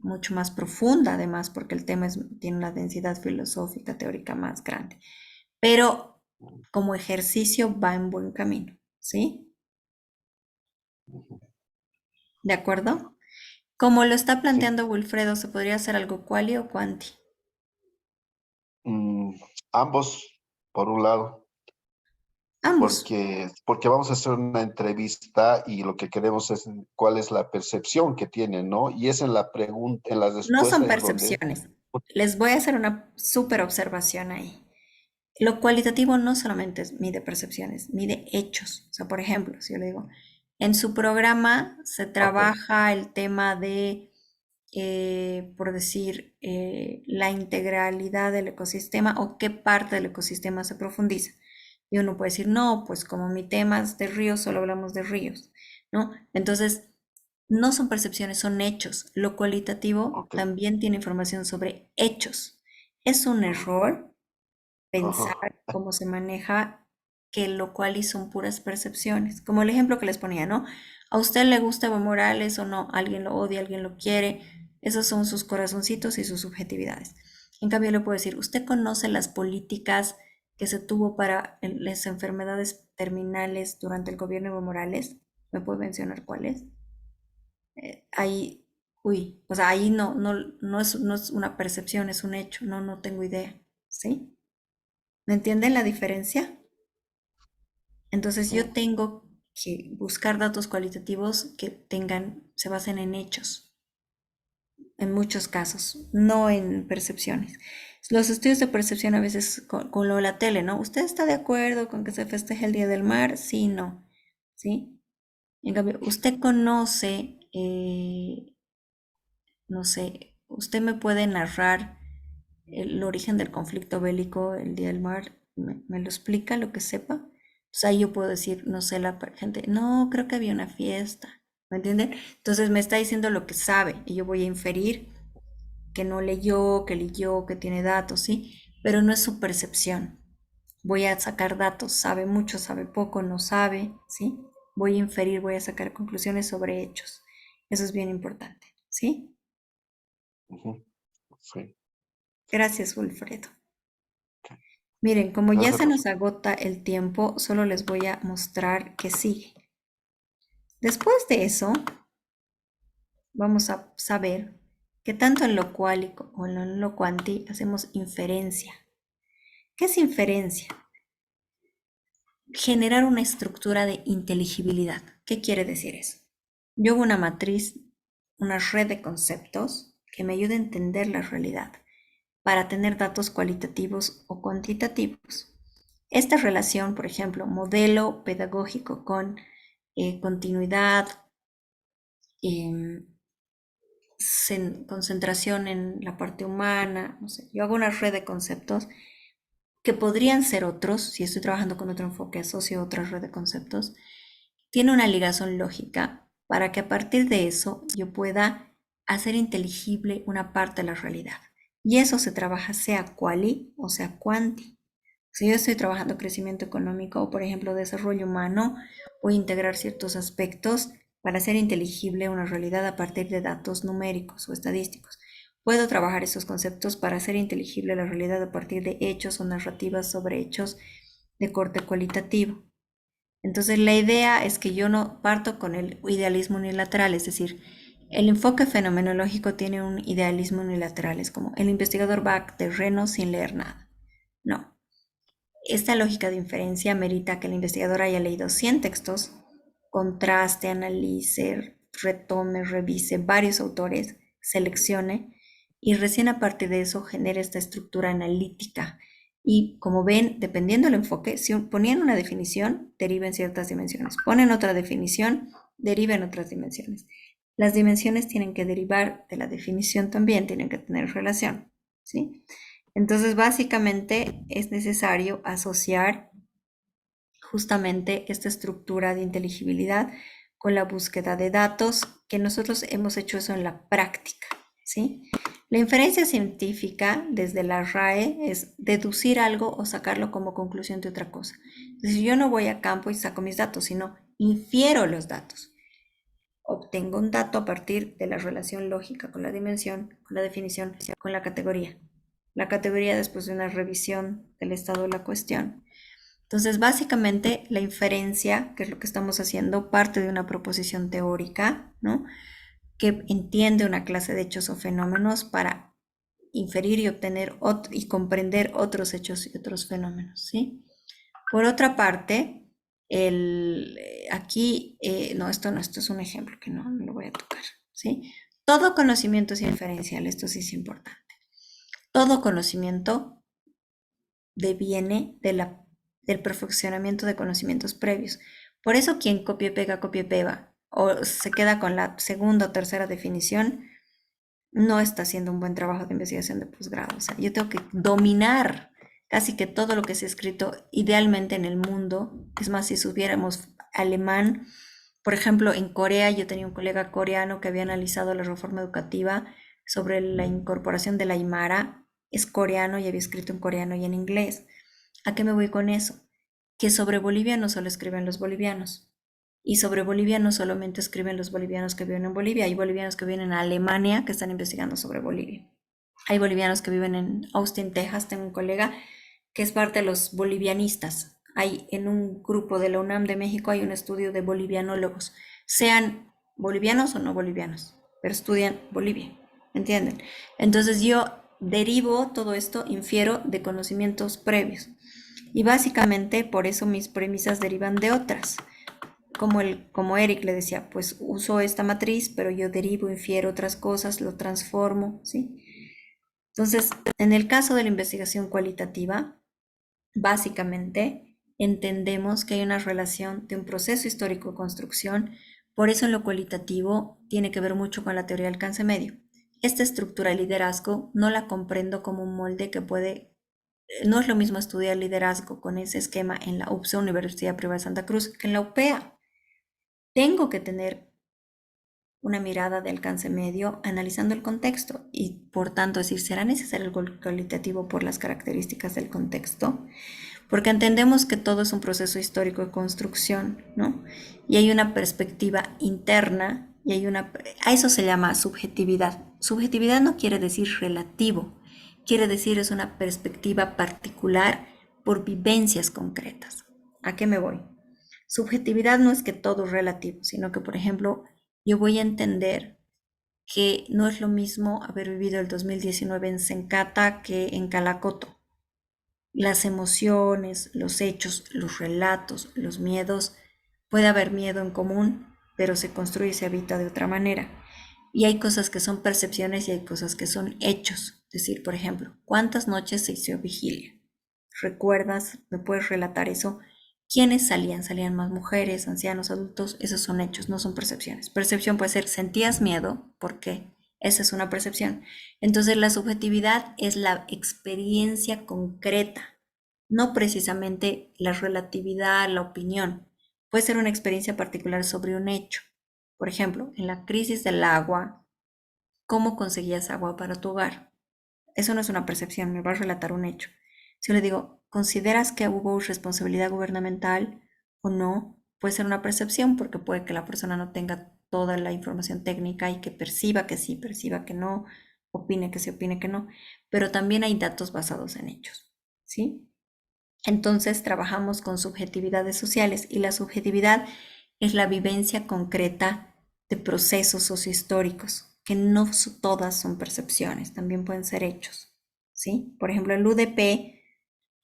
mucho más profunda además, porque el tema tiene una densidad filosófica, teórica más grande. Pero como ejercicio va en buen camino, ¿sí? ¿De acuerdo? Como lo está planteando Wilfredo, ¿se podría hacer algo quali o quanti? Ambos, por un lado, Ambos. porque vamos a hacer una entrevista y lo que queremos es cuál es la percepción que tienen, ¿no? Y es en la pregunta, en la No respuesta son es donde... percepciones. Les voy a hacer una súper observación ahí. Lo cualitativo no solamente mide percepciones, mide hechos. O sea, por ejemplo, si yo le digo, en su programa se trabaja el tema de, por decir, la integralidad del ecosistema o qué parte del ecosistema se profundiza. Y uno puede decir, no, pues como mi tema es de ríos, solo hablamos de ríos, ¿no? Entonces, no son percepciones, son hechos. Lo cualitativo también tiene información sobre hechos. Es un error pensar cómo se maneja que lo cual y son puras percepciones. Como el ejemplo que les ponía, ¿no? ¿A usted le gusta Evo Morales o no? ¿Alguien lo odia, alguien lo quiere? Esos son sus corazoncitos y sus subjetividades. En cambio, le puedo decir, ¿usted conoce las políticas que se tuvo para las enfermedades terminales durante el gobierno de Evo Morales? ¿Me puede mencionar cuáles? Ahí, o sea, ahí no es una percepción, es un hecho, no tengo idea, ¿sí? ¿Me entienden la diferencia? Entonces yo tengo que buscar datos cualitativos que se basen en hechos, en muchos casos, no en percepciones. Los estudios de percepción a veces con lo de la tele, ¿no? ¿Usted está de acuerdo con que se festeje el Día del Mar? Sí, no, ¿sí? En cambio, usted conoce, no sé, usted me puede narrar el origen del conflicto bélico, el Día del Mar, me lo explica lo que sepa. Entonces ahí yo puedo decir, no sé, la gente, no, creo que había una fiesta, ¿me entienden? Entonces me está diciendo lo que sabe y yo voy a inferir que no leyó, que leyó, que tiene datos, ¿sí? Pero no es su percepción. Voy a sacar datos, sabe mucho, sabe poco, no sabe, ¿sí? Voy a inferir, voy a sacar conclusiones sobre hechos. Eso es bien importante, ¿sí? Sí. Gracias, Wilfredo. Miren, como ya Gracias, se nos profesor. agota el tiempo, solo les voy a mostrar que sigue. Después de eso, vamos a saber que tanto en lo cuálico o en lo cuanti hacemos inferencia. ¿Qué es inferencia? Generar una estructura de inteligibilidad. ¿Qué quiere decir eso? Yo hago una matriz, una red de conceptos que me ayude a entender la realidad para tener datos cualitativos o cuantitativos. Esta relación, por ejemplo, modelo pedagógico con continuidad, concentración en la parte humana, no sé, yo hago una red de conceptos que podrían ser otros, si estoy trabajando con otro enfoque, asocio otra red de conceptos, tiene una ligación lógica para que a partir de eso yo pueda hacer inteligible una parte de la realidad. Y eso se trabaja sea quali o sea quanti. Si yo estoy trabajando crecimiento económico o, por ejemplo, desarrollo humano, voy a integrar ciertos aspectos para hacer inteligible una realidad a partir de datos numéricos o estadísticos. Puedo trabajar esos conceptos para hacer inteligible la realidad a partir de hechos o narrativas sobre hechos de corte cualitativo. Entonces, la idea es que yo no parto con el idealismo unilateral, es decir, el enfoque fenomenológico tiene un idealismo unilateral, es como el investigador va a terreno sin leer nada. No. Esta lógica de inferencia merita que el investigador haya leído 100 textos, contraste, analice, retome, revise varios autores, seleccione y recién a partir de eso genere esta estructura analítica. Y como ven, dependiendo del enfoque, si ponían una definición, deriva en ciertas dimensiones. Ponen otra definición, deriva en otras dimensiones. Las dimensiones tienen que derivar de la definición también, tienen que tener relación, ¿sí? Entonces, básicamente es necesario asociar justamente esta estructura de inteligibilidad con la búsqueda de datos, que nosotros hemos hecho eso en la práctica, ¿sí? La inferencia científica desde la RAE es deducir algo o sacarlo como conclusión de otra cosa. Entonces, yo no voy a campo y saco mis datos, sino infiero los datos. Obtengo un dato a partir de la relación lógica con la dimensión, con la definición, con la categoría. La categoría después de una revisión del estado de la cuestión. Entonces, básicamente, la inferencia, que es lo que estamos haciendo, parte de una proposición teórica, ¿no? Que entiende una clase de hechos o fenómenos para inferir y obtener y comprender otros hechos y otros fenómenos, ¿sí? Por otra parte, aquí, no, esto es un ejemplo que no lo voy a tocar, ¿sí? Todo conocimiento es inferencial, esto sí es importante. Todo conocimiento deviene del perfeccionamiento de conocimientos previos. Por eso quien copia y pega, o se queda con la segunda o tercera definición, no está haciendo un buen trabajo de investigación de posgrado. O sea, yo tengo que dominar casi que todo lo que se ha escrito idealmente en el mundo. Es más, si supiéramos alemán, por ejemplo, en Corea, yo tenía un colega coreano que había analizado la reforma educativa sobre la incorporación de la Aymara. Es coreano y había escrito en coreano y en inglés. ¿A qué me voy con eso? Que sobre Bolivia no solo escriben los bolivianos. Y sobre Bolivia no solamente escriben los bolivianos que viven en Bolivia, hay bolivianos que viven en Alemania que están investigando sobre Bolivia. Hay bolivianos que viven en Austin, Texas. Tengo un colega que es parte de los bolivianistas. Hay en un grupo de la UNAM de México hay un estudio de bolivianólogos, sean bolivianos o no bolivianos, pero estudian Bolivia, ¿entienden? Entonces yo derivo todo esto, infiero de conocimientos previos. Y básicamente por eso mis premisas derivan de otras. Como Eric le decía, pues uso esta matriz, pero yo derivo, infiero otras cosas, lo transformo, ¿sí? Entonces, en el caso de la investigación cualitativa, básicamente entendemos que hay una relación de un proceso histórico de construcción, por eso en lo cualitativo tiene que ver mucho con la teoría del alcance medio. Esta estructura de liderazgo no la comprendo como un molde que puede no es lo mismo estudiar liderazgo con ese esquema en la UPSA, Universidad Privada de Santa Cruz, que en la UPEA. Tengo que tener una mirada de alcance medio analizando el contexto y por tanto decir, ¿será necesario el gol cualitativo por las características del contexto? Porque entendemos que todo es un proceso histórico de construcción, ¿no? Y hay una perspectiva interna y a eso se llama subjetividad. Subjetividad no quiere decir relativo, quiere decir es una perspectiva particular por vivencias concretas. ¿A qué me voy? Subjetividad no es que todo es relativo, sino que, por ejemplo, yo voy a entender que no es lo mismo haber vivido el 2019 en Sencata que en Calacoto. Las emociones, los hechos, los relatos, los miedos, puede haber miedo en común, pero se construye y se habita de otra manera. Y hay cosas que son percepciones y hay cosas que son hechos. Es decir, por ejemplo, ¿cuántas noches se hizo vigilia? ¿Recuerdas? ¿Me puedes relatar eso? ¿Quiénes salían? ¿Salían más mujeres, ancianos, adultos? Esos son hechos, no son percepciones. Percepción puede ser, ¿sentías miedo? ¿Por qué? Esa es una percepción. Entonces la subjetividad es la experiencia concreta, no precisamente la relatividad, la opinión. Puede ser una experiencia particular sobre un hecho. Por ejemplo, en la crisis del agua, ¿cómo conseguías agua para tu hogar? Eso no es una percepción, me va a relatar un hecho. Si yo le digo, ¿consideras que hubo responsabilidad gubernamental o no? Puede ser una percepción porque puede que la persona no tenga toda la información técnica y que perciba que sí, perciba que no, opine que sí, opine que no, pero también hay datos basados en hechos, ¿sí? Entonces trabajamos con subjetividades sociales y la subjetividad es la vivencia concreta de procesos sociohistóricos, que no todas son percepciones, también pueden ser hechos, ¿sí? Por ejemplo, el UDP,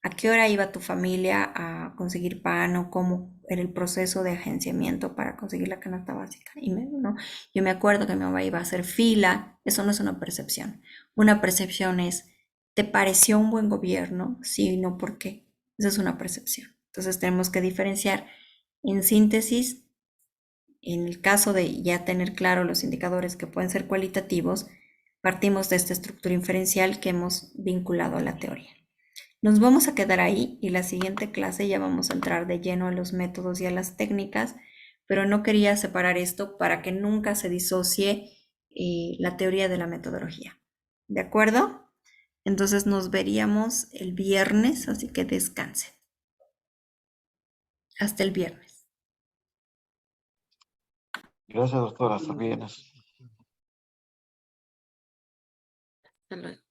¿a qué hora iba tu familia a conseguir pan o cómo era el proceso de agenciamiento para conseguir la canasta básica? ¿no? Yo me acuerdo que mi mamá iba a hacer fila, eso no es una percepción. Una percepción es, ¿te pareció un buen gobierno? Sí, no, ¿por qué? Esa es una percepción. Entonces tenemos que diferenciar en síntesis, en el caso de ya tener claro los indicadores que pueden ser cualitativos, partimos de esta estructura inferencial que hemos vinculado a la teoría. Nos vamos a quedar ahí y la siguiente clase ya vamos a entrar de lleno a los métodos y a las técnicas, pero no quería separar esto para que nunca se disocie la teoría de la metodología. ¿De acuerdo? Entonces nos veríamos el viernes, así que descansen. Hasta el viernes. Gracias, doctora. Hasta el viernes. Hasta luego.